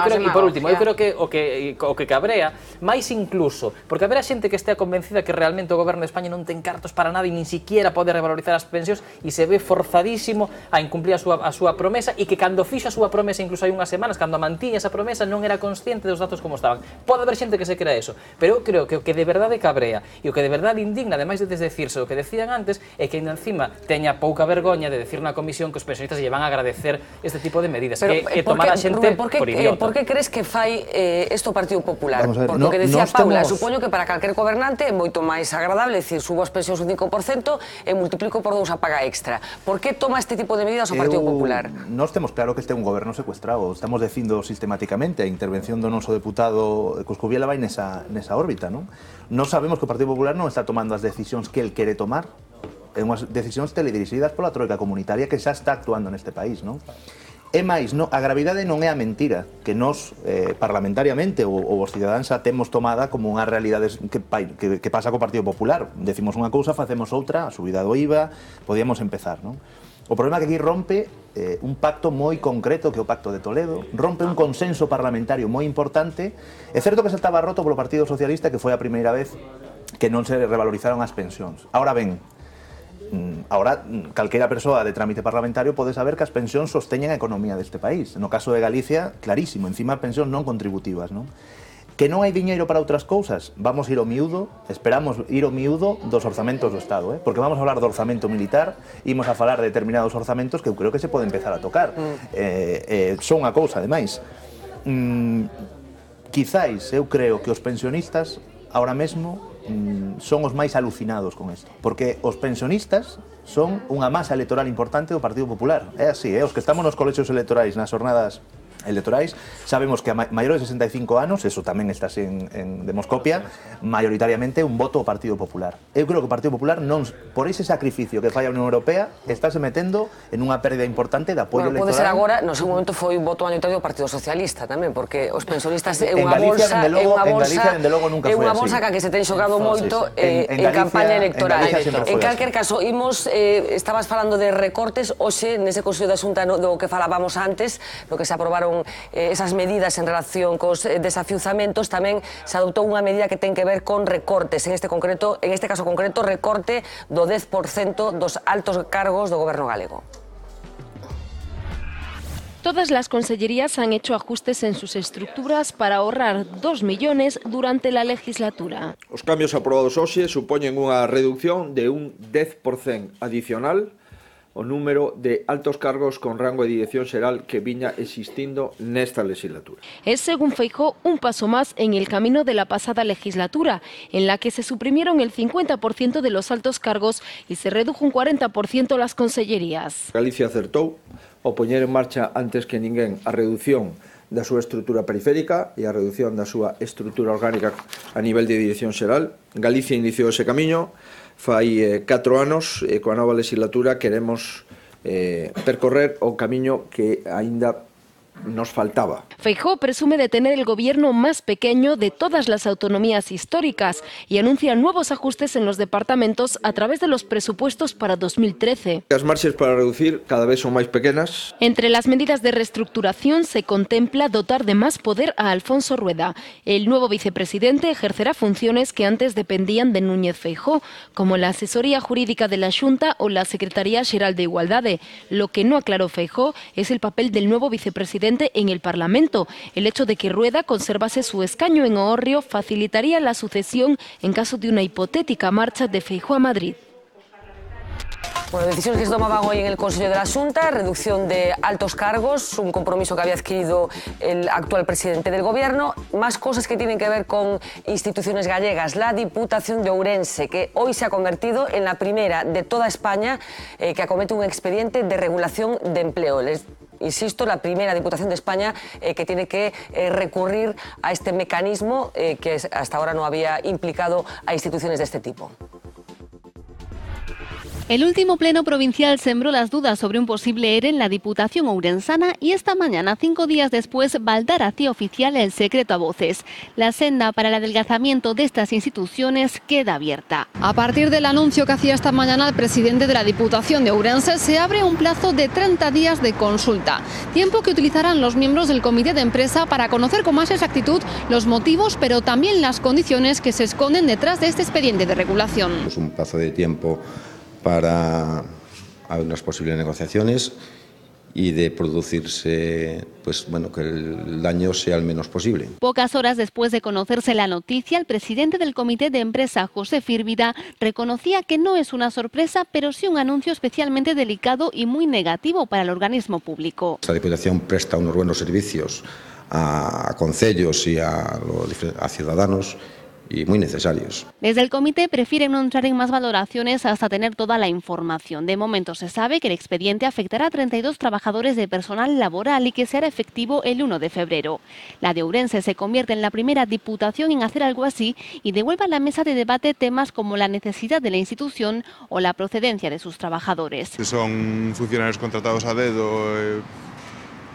creo que o que cabrea, máis incluso, porque haberá xente que estea convencida que realmente o goberno de España non ten cartos para nada e nin siquiera pode revalorizar as pensións e se ve forzadísimo a incumplir a súa promesa e que cando fixo a súa promesa incluso hai unhas semanas, cando mantiña esa promesa non era consciente dos datos como estaban. Pode haber xente que se crea eso, pero eu creo que o que de verdade cabrea e o que de verdade indigna, ademais de decirse o que decían antes, é que ainda encima teña pouca vergoña de decir na comisión que os pensionistas lle van a agradecer este tipo de medidas, que tomar a xente por idiota. Por que crees que fai isto o Partido Popular? Porque o que decía Paula, supoño que para calquer gobernante é moito máis agradable decir subo as pensións un 5% e multiplico por 2 a paga extra. Por que toma este tipo de medidas o Partido Popular? Nós temos claro que este é un goberno secuestrado. Estamos dicindo sistemáticamente a intervención do noso deputado Coscubiela vai nesa órbita, non? Nós sabemos que o Partido Popular non está tomando as decisións que el quere tomar, é unhas decisións teledirixidas pola troika comunitaria que xa está actuando neste país, non? É máis, a gravidade non é a mentira que nós parlamentariamente ou os cidadáns xa temos tomada como unha realidade que pasa co Partido Popular. Decimos unha cousa, facemos outra, a subida do IVA, podíamos empezar, non? O problema é que aquí rompe un pacto moi concreto que é o Pacto de Toledo, rompe un consenso parlamentario moi importante. É certo que se estaba roto polo Partido Socialista, que foi a primeira vez que non se revalorizaron as pensións. Ahora ben, calquera persoa de trámite parlamentario pode saber que as pensións sosteñen a economía deste país. No caso de Galicia, clarísimo, encima pensións non contributivas, non? Que non hai diñeiro para outras cousas, vamos ir ao miúdo, esperamos ir ao miúdo dos orzamentos do Estado, porque vamos a falar do orzamento militar, imos a falar de determinados orzamentos que eu creo que se pode empezar a tocar. Son unha cousa, ademais. Quizáis, eu creo que os pensionistas, ahora mesmo, son os máis alucinados con isto, porque os pensionistas son unha masa electoral importante do Partido Popular. É así, os que estamos nos colexios electorais, nas jornadas electorais, sabemos que a maiores de 65 anos, eso tamén está así en Demoscopia, maioritariamente un voto ao Partido Popular. Eu creo que o Partido Popular, non, por ese sacrificio que fai a Unión Europea, estáse metendo en unha pérdida importante de apoio electoral. Pode ser agora, no seu momento foi un voto mayoritario do Partido Socialista tamén, porque os pensionistas é unha bolsa, é unha bolsa que se ten xogado moito en campaña electoral. En calquer caso, estabas falando de recortes, hoxe, nese Consello da Xunta do que falábamos antes, no que se aprobaron esas medidas en relación cos desafiuzamentos, tamén se adoptou unha medida que ten que ver con recortes, en este caso concreto, recorte do 10% dos altos cargos do goberno galego. Todas las consellerías han hecho ajustes en sus estructuras para ahorrar 2 millones durante la legislatura. Os cambios aprobados hoxe supoñen unha reducción de un 10% adicional o número de altos cargos con rango de dirección xeral que viña existindo nesta legislatura. Es, según Feijóo, un paso más en el camino de la pasada legislatura, en la que se suprimieron el 50% de los altos cargos y se redujo un 40% las consellerías. Galicia acertou ao poñer en marcha antes que ninguén a reducción da súa estrutura periférica e a reducción da súa estrutura orgánica a nivel de dirección xeral. Galicia iniciou ese camiño. Fai 4 anos, coa nova legislatura, queremos percorrer o camiño que aínda nos faltaba. Feijóo presume de tener el gobierno más pequeño de todas las autonomías históricas y anuncia nuevos ajustes en los departamentos a través de los presupuestos para 2013. As marxes para reducir cada vez son máis pequenas. Entre las medidas de reestructuración se contempla dotar de más poder a Alfonso Rueda. El nuevo vicepresidente ejercerá funciones que antes dependían de Núñez Feijóo, como la asesoría jurídica de la Xunta o la Secretaría Xeral de Igualdade. Lo que no aclaró Feijóo es el papel del nuevo vicepresidente en el Parlamento. El hecho de que Rueda conservase su escaño en Oorrio facilitaría la sucesión en caso de una hipotética marcha de Feijóo a Madrid. Bueno, decisiones que se tomaban hoy en el Consejo de la Xunta, reducción de altos cargos, un compromiso que había adquirido el actual presidente del Gobierno, más cosas que tienen que ver con instituciones gallegas, la Diputación de Ourense, que hoy se ha convertido en la primera de toda España que acomete un expediente de regulación de empleo. Insisto, la primera Diputación de España que tiene que recurrir a este mecanismo que hasta ahora no había implicado a instituciones de este tipo. El último pleno provincial sembró las dudas sobre un posible ERE en la Diputación ourensana y esta mañana, 5 días después, Baldar hacía oficial el secreto a voces. La senda para el adelgazamiento de estas instituciones queda abierta. A partir del anuncio que hacía esta mañana el presidente de la Diputación de Ourense, se abre un plazo de 30 días de consulta, tiempo que utilizarán los miembros del comité de empresa para conocer con más exactitud los motivos, pero también las condiciones que se esconden detrás de este expediente de regulación. Es un plazo de tiempo para unas posibles negociaciones y de producirse, pues bueno, que el daño sea el menos posible. Pocas horas después de conocerse la noticia, el presidente del comité de empresa, José Fírvida, reconocía que no es una sorpresa, pero sí un anuncio especialmente delicado y muy negativo para el organismo público. Esta Diputación presta unos buenos servicios a concellos y a ciudadanos, y muy necesarios. Desde el comité prefieren no entrar en más valoraciones hasta tener toda la información. De momento se sabe que el expediente afectará a 32 trabajadores de personal laboral y que será efectivo el 1 de febrero. La de Ourense se convierte en la primera diputación en hacer algo así y devuelve a la mesa de debate temas como la necesidad de la institución o la procedencia de sus trabajadores. Son funcionarios contratados a dedo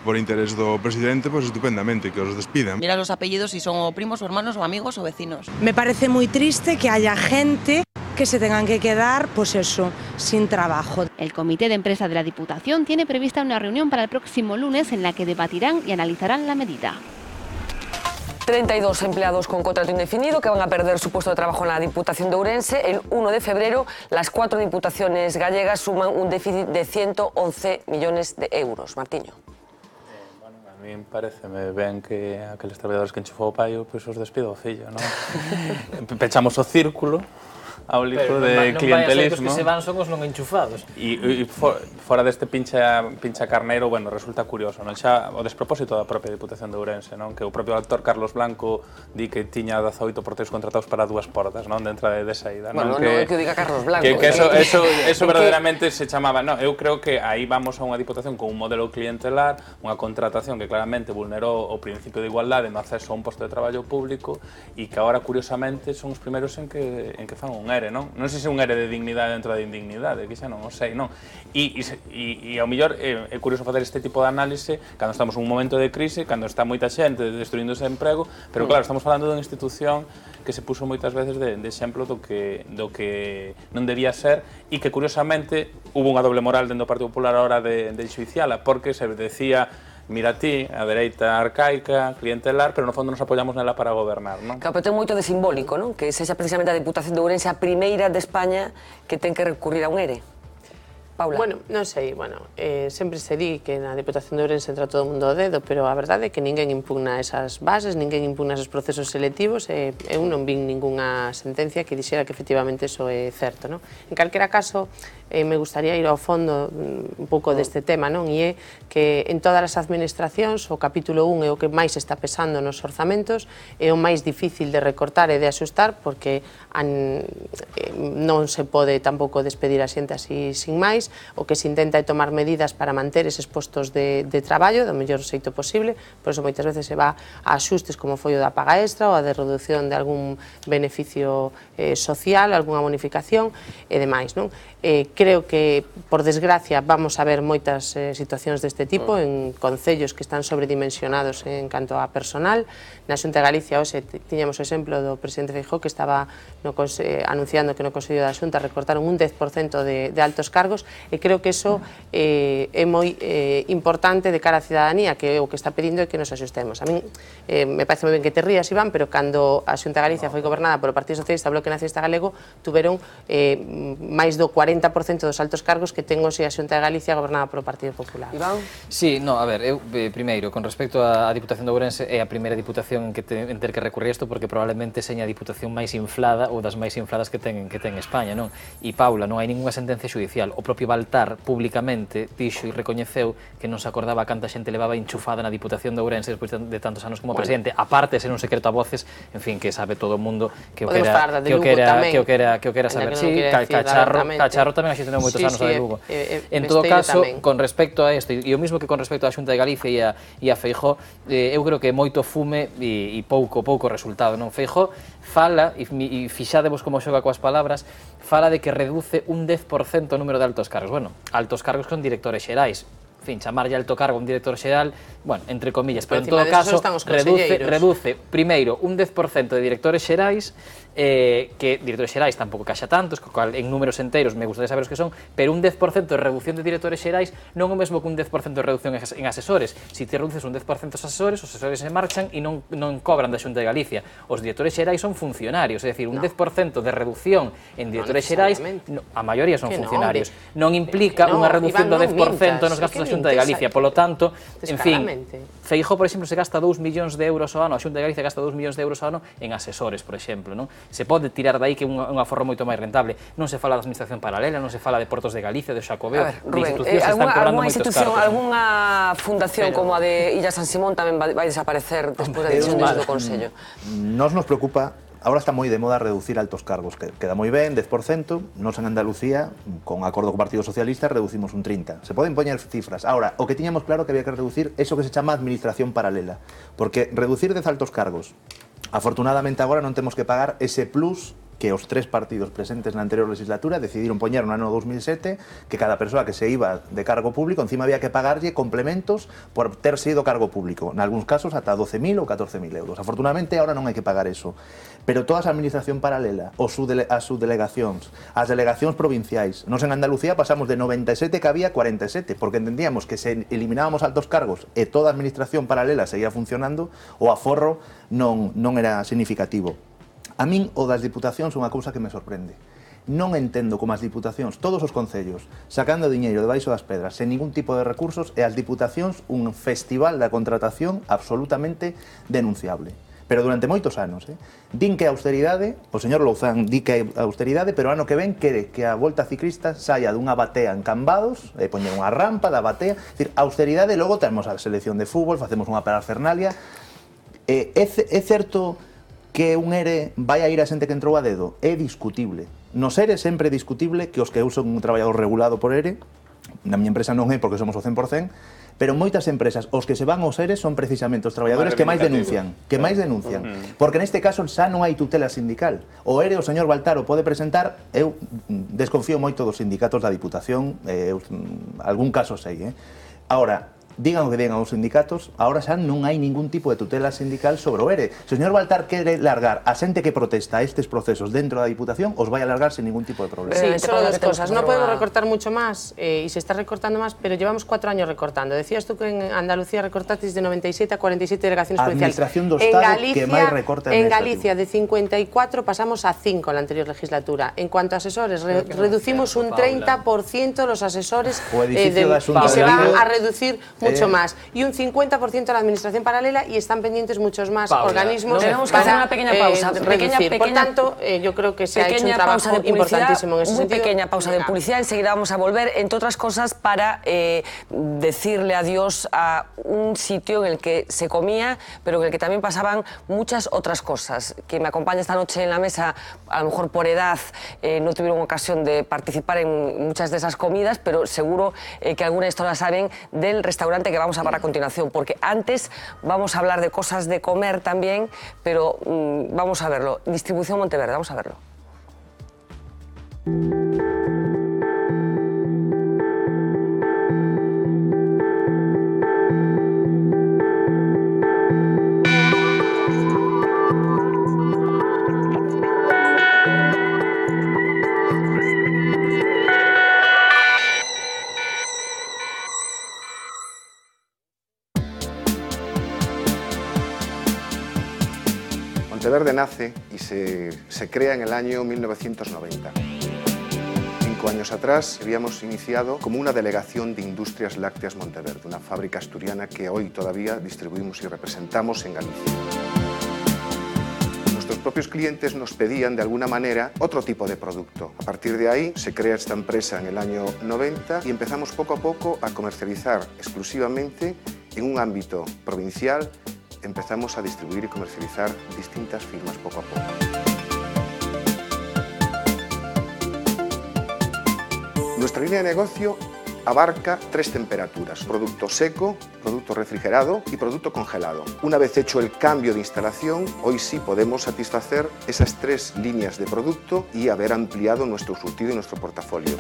por interés do presidente, pues estupendamente, que os despidan. Mira los apellidos si son o primos, o hermanos, o amigos, o vecinos. Me parece muy triste que haya gente que se tengan que quedar, pues eso, sin trabajo. El Comité de Empresa de la Diputación tiene prevista una reunión para el próximo lunes en la que debatirán y analizarán la medida. 32 empleados con contrato indefinido que van a perder su puesto de trabajo en la Diputación de Ourense. El 1 de febrero, las 4 diputaciones gallegas suman un déficit de 111 millones de euros. Martiño. A mí pareceme ben que aqueles traballadores que enchufou o pai, pois os despido o fillo, non? Pechamos o círculo ao lixo de clientelismo. Non vai a ser que os que se van son os non enchufados. E fora deste pincha carneiro, bueno, resulta curioso, non? Xa o despropósito da propia Diputación de Ourense, non? Que o propio actor Carlos Blanco di que tiña 18 porteiros contratados para 2 portas, non? De entrada e de saída, non? Bueno, non é que o diga Carlos Blanco. Que eso verdadeiramente se chamaba, non, eu creo que aí vamos a unha Diputación con un modelo clientelar, unha contratación que claramente vulnerou o principio de igualdade no acceso a un posto de traballo público e que agora, curiosamente, son os primeiros en que fan un ERE, non? Non sei se un ERE de dignidade dentro da indignidade, que xa non o sei, non? E ao mellor é curioso facer este tipo de análise cando estamos en un momento de crise, cando está moita xente destruindo ese emprego, pero claro, estamos falando dunha institución que se puso moitas veces de exemplo do que non debía ser e que, curiosamente, hubo unha doble moral dentro do Partido Popular a hora de enxuiciala, porque se decía mira ti, a dereita arcaica, clientelar, pero no fondo nos apoyamos nela para gobernar, non? Claro, pero ten moito de simbólico, non? Que sexa precisamente a Diputación de Ourense a primeira de España que ten que recurrir a un ERE. Paula. Bueno, non sei, sempre se di que na Diputación de Ourense entra todo o mundo ao dedo, pero a verdade é que ninguén impugna esas bases, ninguén impugna esos procesos selectivos, e eu non vin ningunha sentencia que dixera que efectivamente eso é certo, non? En calquera caso, me gustaría ir ao fondo un pouco deste tema, non? E é que en todas as administracións o capítulo 1 é o que máis está pesando nos orzamentos, é o máis difícil de recortar e de axustar, porque non se pode tampouco despedir a xente así sin máis, o que se intenta é tomar medidas para manter eses postos de traballo do mellor xeito posible, por eso moitas veces se va a axustes como foi o da paga extra ou a de reducción de algún beneficio social, algunha bonificación e demais, non? Creo que, por desgracia, vamos a ver moitas situacións deste tipo en concellos que están sobredimensionados en canto a personal. Na Xunta de Galicia, hoxe, tiñamos o exemplo do presidente Feijóo que estaba anunciando que no Consello da Xunta recortaron un 10% de altos cargos, e creo que iso é moi importante de cara á cidadanía, que o que está pedindo é que nos axustemos. A min me parece moi ben que te rías, Iván, pero cando a Xunta de Galicia foi gobernada polo Partido Socialista, Bloque Nacionalista Galego, tuveron máis do 40% dos altos cargos que ten hoxe a Xunta de Galicia gobernada polo Partido Popular. Iván? Sí, no, a ver, eu primeiro, con respecto á Diputación de Ourense, é a primeira Diputación en ter que recurrir isto porque probablemente seña a Diputación máis inflada ou das máis infladas que ten España, non? E Paula, non hai ninguna sentencia judicial. O propio Baltar públicamente dixo e recoñeceu que non se acordaba canta xente levaba enchufada na Diputación de Ourense despois de tantos anos como presidente. Aparte de ser un secreto a voces, en fin, que sabe todo o mundo que o que era saber. Sí, Cacharro tamén a xente non moitos anos a de Lugo. En todo caso, con respecto a isto, e o mismo que con respecto á Xunta de Galicia e a Feijóo, eu creo que moito fume e pouco resultado, non? Feijóo fala, e fixadevos como xoga coas palabras, fala de que reduce un 10% o número de altos cargos. Bueno, altos cargos con directores xerais. En fin, chamarlle alto cargo a un director xeral, bueno, entre comillas, pero en todo caso reduce primeiro un 10% de directores xerais, que directores xerais tampouco caixa tantos, co cual en números enteros me gustaría saber os que son, pero un 10% de reducción de directores xerais non o mesmo que un 10% de reducción en asesores. Se te reduces un 10% os asesores se marchan e non cobran da Xunta de Galicia. Os directores xerais son funcionarios, é dicir, un 10% de reducción en directores xerais, a maioría son funcionarios. Non implica unha reducción do 10% nos gastos da Xunta de Galicia, polo tanto, en fin, Feijóo, por exemplo, se gasta 2 millóns de euros ao ano, a Xunta de Galicia gasta 2 millóns de euros ao ano en asesores, por exemplo, non? Se pode tirar dai que é unha forma moito máis rentable. Non se fala da administración paralela, non se fala de Portos de Galicia, de Xacobeo, de institucións que están cobrando moitos cargos. Alguna fundación como a de Illa San Simón tamén vai desaparecer despois da decisión do Consello? Nos preocupa. Ahora está moi de moda reducir altos cargos, que queda moi ben, 10%, nos en Andalucía, con acordo co Partido Socialista, reducimos un 30%. Se poden poñer cifras. Ahora, o que tiñamos claro que había que reducir eso que se chama administración paralela, porque reducir 10 altos cargos, afortunadamente agora non temos que pagar ese plus que os 3 partidos presentes na anterior legislatura decidiron poñer no ano 2007 que cada persoa que se iba de cargo público encima había que pagarlle complementos por ter sido cargo público, en algúns casos ata 12.000 ou 14.000 euros. Afortunadamente, ahora non hai que pagar eso. Pero toda a administración paralela, as subdelegacións, as delegacións provinciais, nos en Andalucía pasamos de 97 que había 47, porque entendíamos que se eliminábamos altos cargos e toda a administración paralela seguía funcionando, o aforro non era significativo. A min, o das diputacións, unha cousa que me sorprende. Non entendo como as diputacións, todos os concellos, sacando diñeiro debaixo das pedras, sen ningún tipo de recursos, e as diputacións un festival da contratación absolutamente denunciable. Pero durante moitos anos, din que a austeridade, o señor Louzán di que a austeridade, pero ano que ven quere que a volta ciclista saia dunha batea en Cambados, poñer unha rampa da batea, é dicir, a austeridade, logo temos a selección de fútbol, facemos unha parafernalia. É certo que un ERE vai a ir a xente que entrou a dedo? É discutible. Nos ERE sempre é discutible que os que eu son un traballador regulado por ERE, na miña empresa non é porque somos o 100%, pero moitas empresas, os que se van aos ERE son precisamente os traballadores que máis denuncian, porque neste caso xa non hai tutela sindical. O ERE, o señor Baltar o pode presentar, eu desconfío moito dos sindicatos da Diputación, algún caso sei, Ahora, digan o que digan os sindicatos, ahora xa non hai ningún tipo de tutela sindical sobre o ERE. Se o señor Baltar quere largar a xente que protesta estes procesos dentro da Diputación, os vai a largar sin ningún tipo de problema. Sí, solo dos cosas. No podemos recortar mucho más, y se está recortando más, pero llevamos 4 años recortando. Decías tú que en Andalucía recortasteis de 97 a 47 delegaciones provinciales. Administración do Estado que máis recorte administrativo. En Galicia, de 54 pasamos a 5 en la anterior legislatura. En cuanto a asesores, reducimos un 30% los asesores y se van a reducir mucho más. Y un 50% la administración paralela, y están pendientes muchos más organismos. Tenemos que hacer una pequeña pausa. Por tanto, yo creo que se ha hecho un trabajo importantísimo en ese sentido. Muy pequeña pausa de publicidad. Enseguida vamos a volver, entre otras cosas, para decirle adiós a un sitio en el que se comía, pero en el que también pasaban muchas otras cosas. Quien me acompaña esta noche en la mesa, a lo mejor por edad, no tuvieron ocasión de participar en muchas de esas comidas, pero seguro que alguna de estas la saben, del restaurante que vamos a ver a continuación, porque antes vamos a hablar de cosas de comer también, pero vamos a verlo. Distribución Monteverde, vamos a verlo. Monteverde nace y se crea en el año 1990. 5 años atrás habíamos iniciado como una delegación de Industrias Lácteas Monteverde, una fábrica asturiana que hoy todavía distribuimos y representamos en Galicia. Nuestros propios clientes nos pedían de alguna manera otro tipo de producto. A partir de ahí se crea esta empresa en el año 90 y empezamos poco a poco a comercializar exclusivamente en un ámbito provincial. Empezamos a distribuir y comercializar distintas firmas poco a poco. Nuestra línea de negocio abarca 3 temperaturas: producto seco, producto refrigerado y producto congelado. Una vez hecho el cambio de instalación, hoy sí podemos satisfacer esas 3 líneas de producto y haber ampliado nuestro surtido y nuestro portafolio.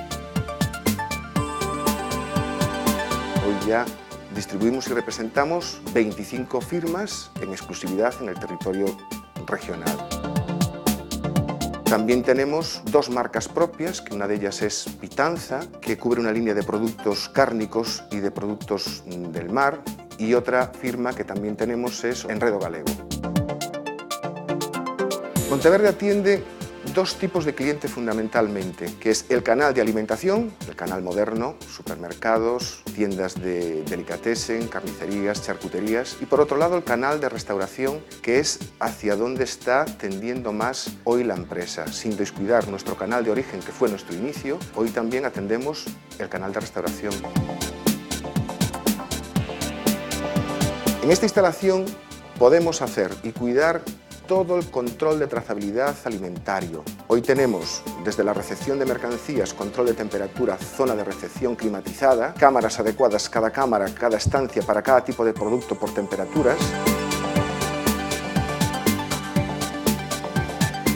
Hoy ya distribuimos y representamos 25 firmas en exclusividad en el territorio regional. También tenemos 2 marcas propias, que una de ellas es Pitanza, que cubre una línea de productos cárnicos y de productos del mar, y otra firma que también tenemos es Enredo Galego. Monteverde atiende 2 tipos de cliente fundamentalmente, que es el canal de alimentación, el canal moderno, supermercados, tiendas de delicatessen, carnicerías, charcuterías, y por otro lado el canal de restauración, que es hacia donde está tendiendo más hoy la empresa. Sin descuidar nuestro canal de origen, que fue nuestro inicio, hoy también atendemos el canal de restauración. En esta instalación podemos hacer y cuidar todo el control de trazabilidad alimentario. Hoy tenemos desde la recepción de mercancías, control de temperatura, zona de recepción climatizada, cámaras adecuadas, cada cámara, cada estancia para cada tipo de producto por temperaturas.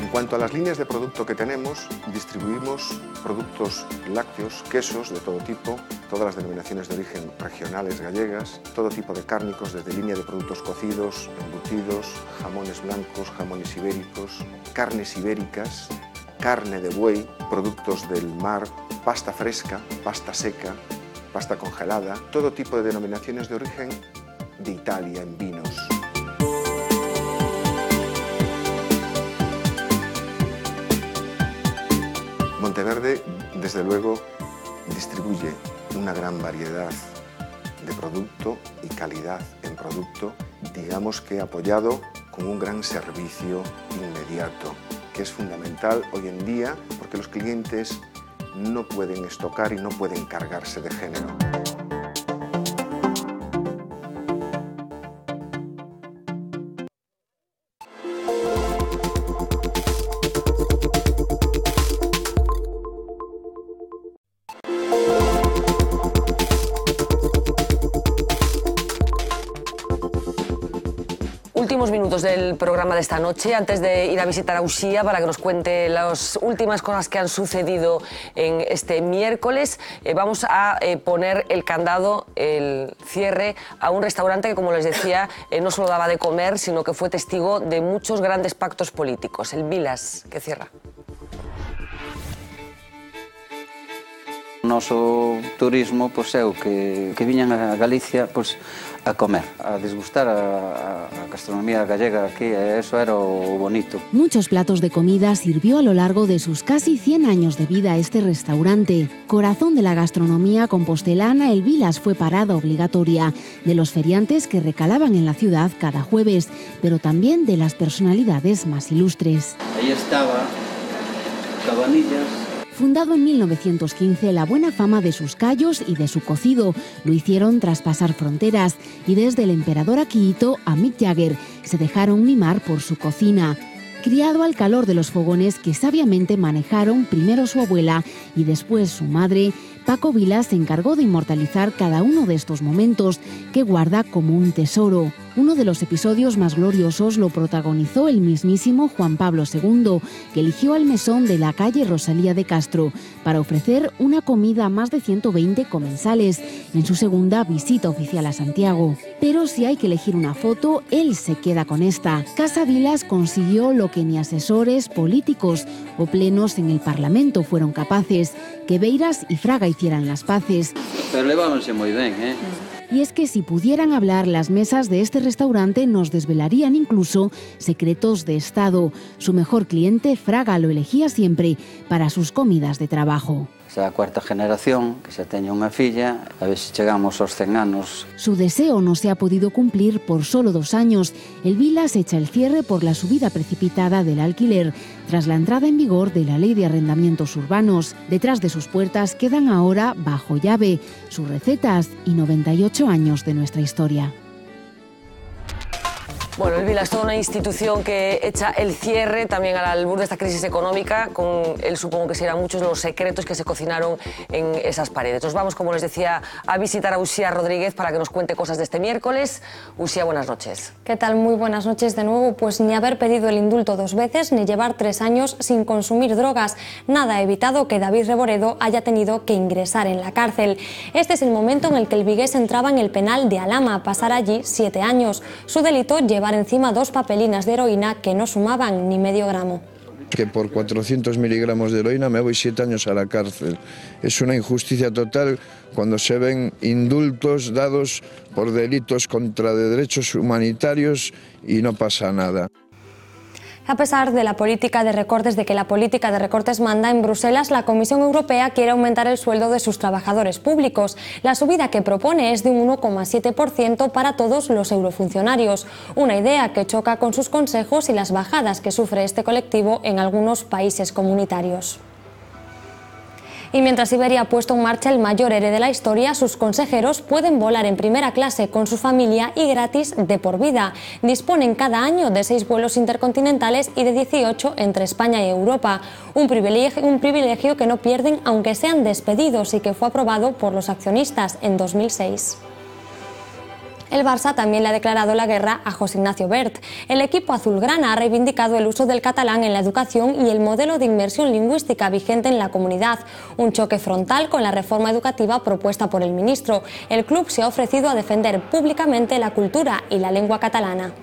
En cuanto cuanto a las líneas de producto que tenemos, distribuimos productos lácteos, quesos de todo tipo, todas las denominaciones de origen regionales gallegas, todo tipo de cárnicos, desde línea de productos cocidos, embutidos, jamones blancos, jamones ibéricos, carnes ibéricas, carne de buey, productos del mar, pasta fresca, pasta seca, pasta congelada, todo tipo de denominaciones de origen de Italia en vinos. Monteverde, desde luego, distribuye una gran variedad de producto y calidad en producto, digamos que apoyado con un gran servicio inmediato, que es fundamental hoy en día porque los clientes no pueden estocar y no pueden cargarse de género. Últimos minutos del programa de esta noche, antes de ir a visitar a Uxía para que nos cuente las últimas cosas que han sucedido en este miércoles, vamos a poner el candado, el cierre a un restaurante que, como les decía, no solo daba de comer, sino que fue testigo de muchos grandes pactos políticos, el Vilas, que cierra. O noso turismo pois, é o que viñan a Galicia pois, a comer, a disgustar a gastronomía gallega aquí, eso era o bonito. Muchos platos de comida sirvió a lo largo de sus casi 100 años de vida este restaurante. Corazón de la gastronomía compostelana, el Vilas fue parada obligatoria de los feriantes que recalaban en la ciudad cada jueves, pero también de las personalidades más ilustres. Ahí estaba Cabanillas. Fundado en 1915, la buena fama de sus callos y de su cocido lo hicieron traspasar fronteras, y desde el emperador Akihito a Mick Jagger se dejaron mimar por su cocina. Criado al calor de los fogones que sabiamente manejaron primero su abuela y después su madre, Paco Vilas se encargó de inmortalizar cada uno de estos momentos que guarda como un tesoro. Uno de los episodios más gloriosos lo protagonizó el mismísimo Juan Pablo II, que eligió al mesón de la calle Rosalía de Castro para ofrecer una comida a más de 120 comensales en su segunda visita oficial a Santiago. Pero si hay que elegir una foto, él se queda con esta. Casa Vilas consiguió lo que ni asesores políticos o plenos en el Parlamento fueron capaces, que Beiras y Fraga hicieran las paces. Pero levábanse moi ben, Y es que si pudieran hablar, las mesas de este restaurante nos desvelarían incluso secretos de Estado. Su mejor cliente, Fraga, lo elegía siempre para sus comidas de trabajo. Esa a cuarta generación, que xa teña unha filla, a ver se chegamos aos 100 anos. Su deseo no se ha podido cumplir por solo 2 años. El Vilas echa el cierre por la subida precipitada del alquiler, tras la entrada en vigor de la Ley de Arrendamientos Urbanos. Detrás de sus puertas quedan ahora bajo llave sus recetas y 98 años de nuestra historia. Bueno, el Vilas es toda una institución que echa el cierre también al albur de esta crisis económica. Con él supongo que serán muchos los secretos que se cocinaron en esas paredes. Nos vamos, como les decía, a visitar a Uxía Rodríguez para que nos cuente cosas de este miércoles. Uxía, buenas noches. ¿Qué tal? Muy buenas noches de nuevo. Pues ni haber pedido el indulto 2 veces, ni llevar 3 años sin consumir drogas. Nada ha evitado que David Reboredo haya tenido que ingresar en la cárcel. Este es el momento en el que el vigués entraba en el penal de Alhama, a pasar allí 7 años. Su delito, llevar encima 2 papelinas de heroína que no sumaban ni medio gramo. Que por 400 miligramos de heroína me voy 7 años a la cárcel. Es una injusticia total cuando se ven indultos dados por delitos contra derechos humanitarios y no pasa nada. A pesar de la política de recortes, de que la política de recortes manda en Bruselas, la Comisión Europea quiere aumentar el sueldo de sus trabajadores públicos. La subida que propone es de un 1,7% para todos los eurofuncionarios, una idea que choca con sus consejos y las bajadas que sufre este colectivo en algunos países comunitarios. Y mientras Iberia ha puesto en marcha el mayor ERE de la historia, sus consejeros pueden volar en primera clase con su familia y gratis de por vida. Disponen cada año de 6 vuelos intercontinentales y de 18 entre España y Europa. Un privilegio que no pierden aunque sean despedidos y que fue aprobado por los accionistas en 2006. El Barça también le ha declarado la guerra a José Ignacio Wert. El equipo azulgrana ha reivindicado el uso del catalán en la educación y el modelo de inmersión lingüística vigente en la comunidad. Un choque frontal con la reforma educativa propuesta por el ministro. El club se ha ofrecido a defender públicamente la cultura y la lengua catalana.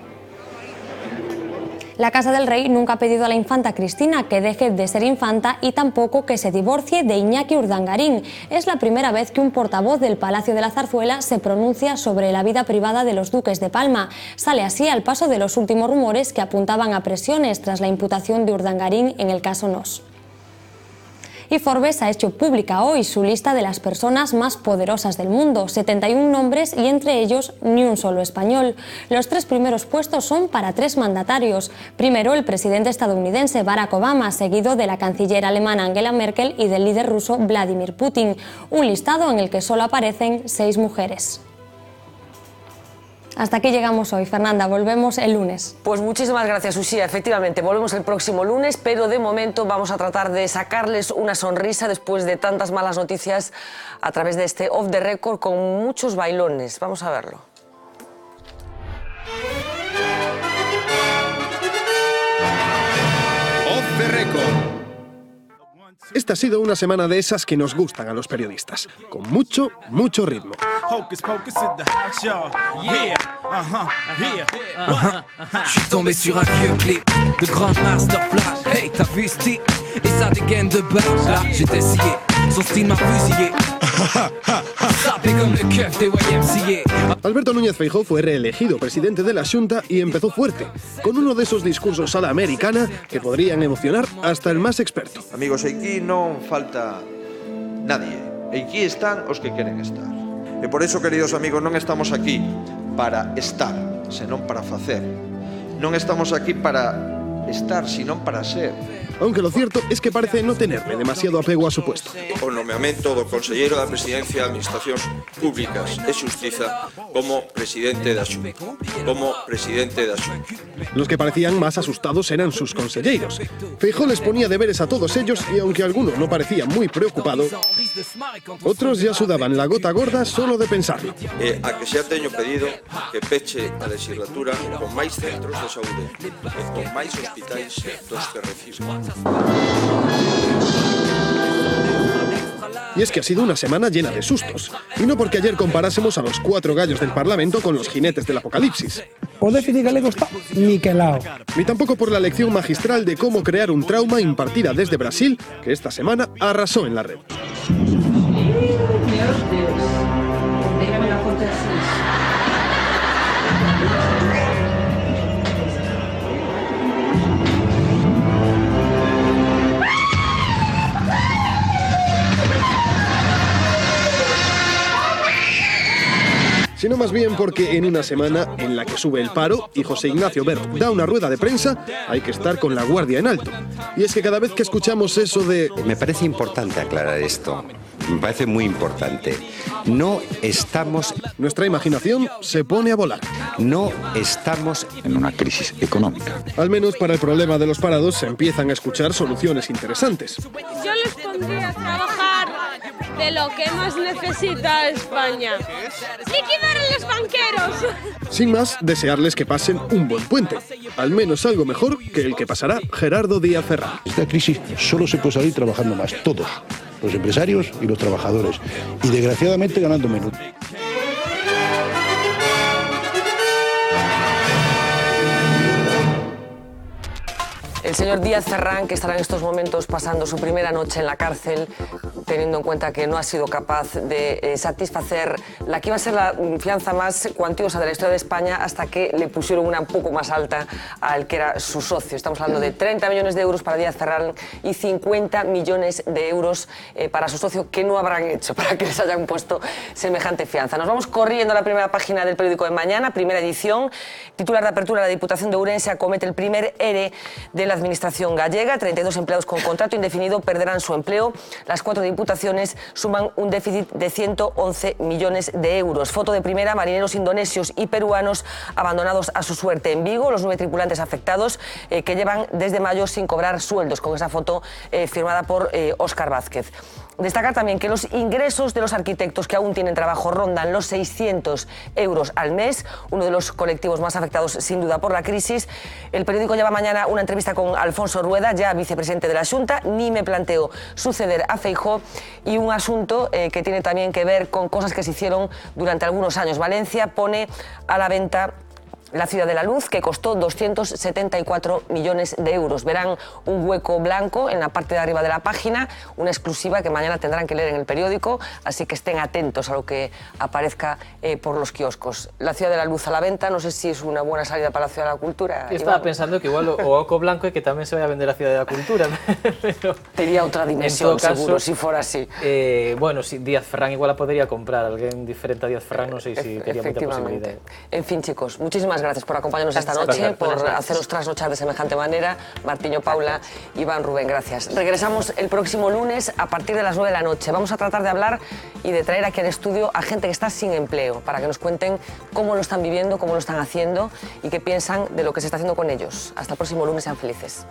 La Casa del Rey nunca ha pedido a la infanta Cristina que deje de ser infanta y tampoco que se divorcie de Iñaki Urdangarín. Es la primera vez que un portavoz del Palacio de la Zarzuela se pronuncia sobre la vida privada de los duques de Palma. Sale así al paso de los últimos rumores que apuntaban a presiones tras la imputación de Urdangarín en el caso Nos. Y Forbes ha hecho pública hoy su lista de las personas más poderosas del mundo, 71 nombres y entre ellos ni un solo español. Los 3 primeros puestos son para 3 mandatarios. Primero el presidente estadounidense Barack Obama, seguido de la canciller alemana Angela Merkel y del líder ruso Vladimir Putin. Un listado en el que solo aparecen 6 mujeres. Hasta aquí llegamos hoy. Fernanda, volvemos el lunes. Pues muchísimas gracias, Uxía. Efectivamente, volvemos el próximo lunes, pero de momento vamos a tratar de sacarles una sonrisa después de tantas malas noticias a través de este Off the Record con muchos bailones. Vamos a verlo. Off the Record. Esta ha sido una semana de esas que nos gustan a los periodistas, con mucho ritmo. Je suis tombé sur un vieux clip de Grand Master Flash. Hey, t'as vu Steve et sa dégaine de barge. Là, j'étais scié, son style m'a fusillé. Alberto Núñez Feijóo fue reelegido presidente de la Xunta y empezó fuerte, con uno de esos discursos a la americana que podrían emocionar hasta el más experto. Amigos, aquí non falta nadie. Aquí están os que queren estar. E por eso, queridos amigos, non estamos aquí para estar, senón para facer. Non estamos aquí para estar, senón para ser. Aunque lo cierto es que parece no tenerle demasiado apego a su puesto. O nomeamento do Conselleiro da Presidencia de Administracións Públicas e Xustiza como presidente da Xunta. Los que parecían más asustados eran sus conselleiros. Feijóo les ponía deberes a todos ellos y aunque alguno no parecía muy preocupado, otros ya sudaban la gota gorda solo de pensarlo. A que xa teño pedido que peche a legislatura con máis centros de saúde e con máis hospitais dos que reciben. Y es que ha sido una semana llena de sustos. Y no porque ayer comparásemos a los 4 gallos del Parlamento con los jinetes del apocalipsis. O déficit galego está niquelado. Ni tampoco por la lección magistral de cómo crear un trauma impartida desde Brasil, que esta semana arrasó en la red. Sino más bien porque en una semana en la que sube el paro y José Ignacio Wert da una rueda de prensa, hay que estar con la guardia en alto. Y es que cada vez que escuchamos eso de... Me parece importante aclarar esto. Me parece muy importante. No estamos... Nuestra imaginación se pone a volar. No estamos en una crisis económica. Al menos para el problema de los parados se empiezan a escuchar soluciones interesantes. Yo les pondría a trabajar de lo que más necesita España. ¡Liquidar a los banqueros! Sin más, desearles que pasen un buen puente. Al menos algo mejor que el que pasará Gerardo Díaz Ferrán. Esta crisis solo se puede salir trabajando más, todos. Los empresarios y los trabajadores. Y desgraciadamente ganando menos. El señor Díaz Ferrán, que estará en estos momentos pasando su primera noche en la cárcel, teniendo en cuenta que no ha sido capaz de satisfacer la que iba a ser la fianza más cuantiosa de la historia de España hasta que le pusieron una un poco más alta al que era su socio. Estamos hablando de 30 millones de euros para Díaz Ferrán y 50 millones de euros para su socio, que no habrán hecho para que les hayan puesto semejante fianza. Nos vamos corriendo a la primera página del periódico de mañana, primera edición. Titular de apertura: la Diputación de Ourense acomete el primer ERE de la Administración gallega. 32 empleados con contrato indefinido perderán su empleo. Las 4 diputaciones Diputaciones suman un déficit de 111 millones de euros. Foto de primera, marineros indonesios y peruanos abandonados a su suerte en Vigo, los 9 tripulantes afectados que llevan desde mayo sin cobrar sueldos, con esa foto firmada por Óscar Vázquez. Destacar también que los ingresos de los arquitectos que aún tienen trabajo rondan los 600 euros al mes, uno de los colectivos más afectados sin duda por la crisis. El periódico lleva mañana una entrevista con Alfonso Rueda, ya vicepresidente de la Xunta. Ni me planteo suceder a Feijóo, y un asunto que tiene también que ver con cosas que se hicieron durante algunos años. Valencia pone a la venta la Ciudad de la Luz, que costó 274 millones de euros. Verán un hueco blanco en la parte de arriba de la página, una exclusiva que mañana tendrán que leer en el periódico, así que estén atentos a lo que aparezca por los kioscos. La Ciudad de la Luz a la venta, no sé si es una buena salida para la Ciudad de la Cultura. Estaba pensando que igual o hueco blanco y que tamén se vai a vender a Ciudad de la Cultura. Pero tería outra dimensión, seguro, si fora así. Bueno, si Díaz Ferrán igual la podría comprar, alguén diferente a Díaz Ferrán, non sei se tería moita posibilidade. En fin, chicos, muchísimas gracias por acompañarnos esta noche, por haceros trasnochar de semejante manera. Martiño, Paula, Iván, Rubén, gracias. Regresamos el próximo lunes a partir de las 9 de la noche. Vamos a tratar de hablar y de traer aquí al estudio a gente que está sin empleo, para que nos cuenten cómo lo están viviendo, cómo lo están haciendo y qué piensan de lo que se está haciendo con ellos. Hasta el próximo lunes, sean felices.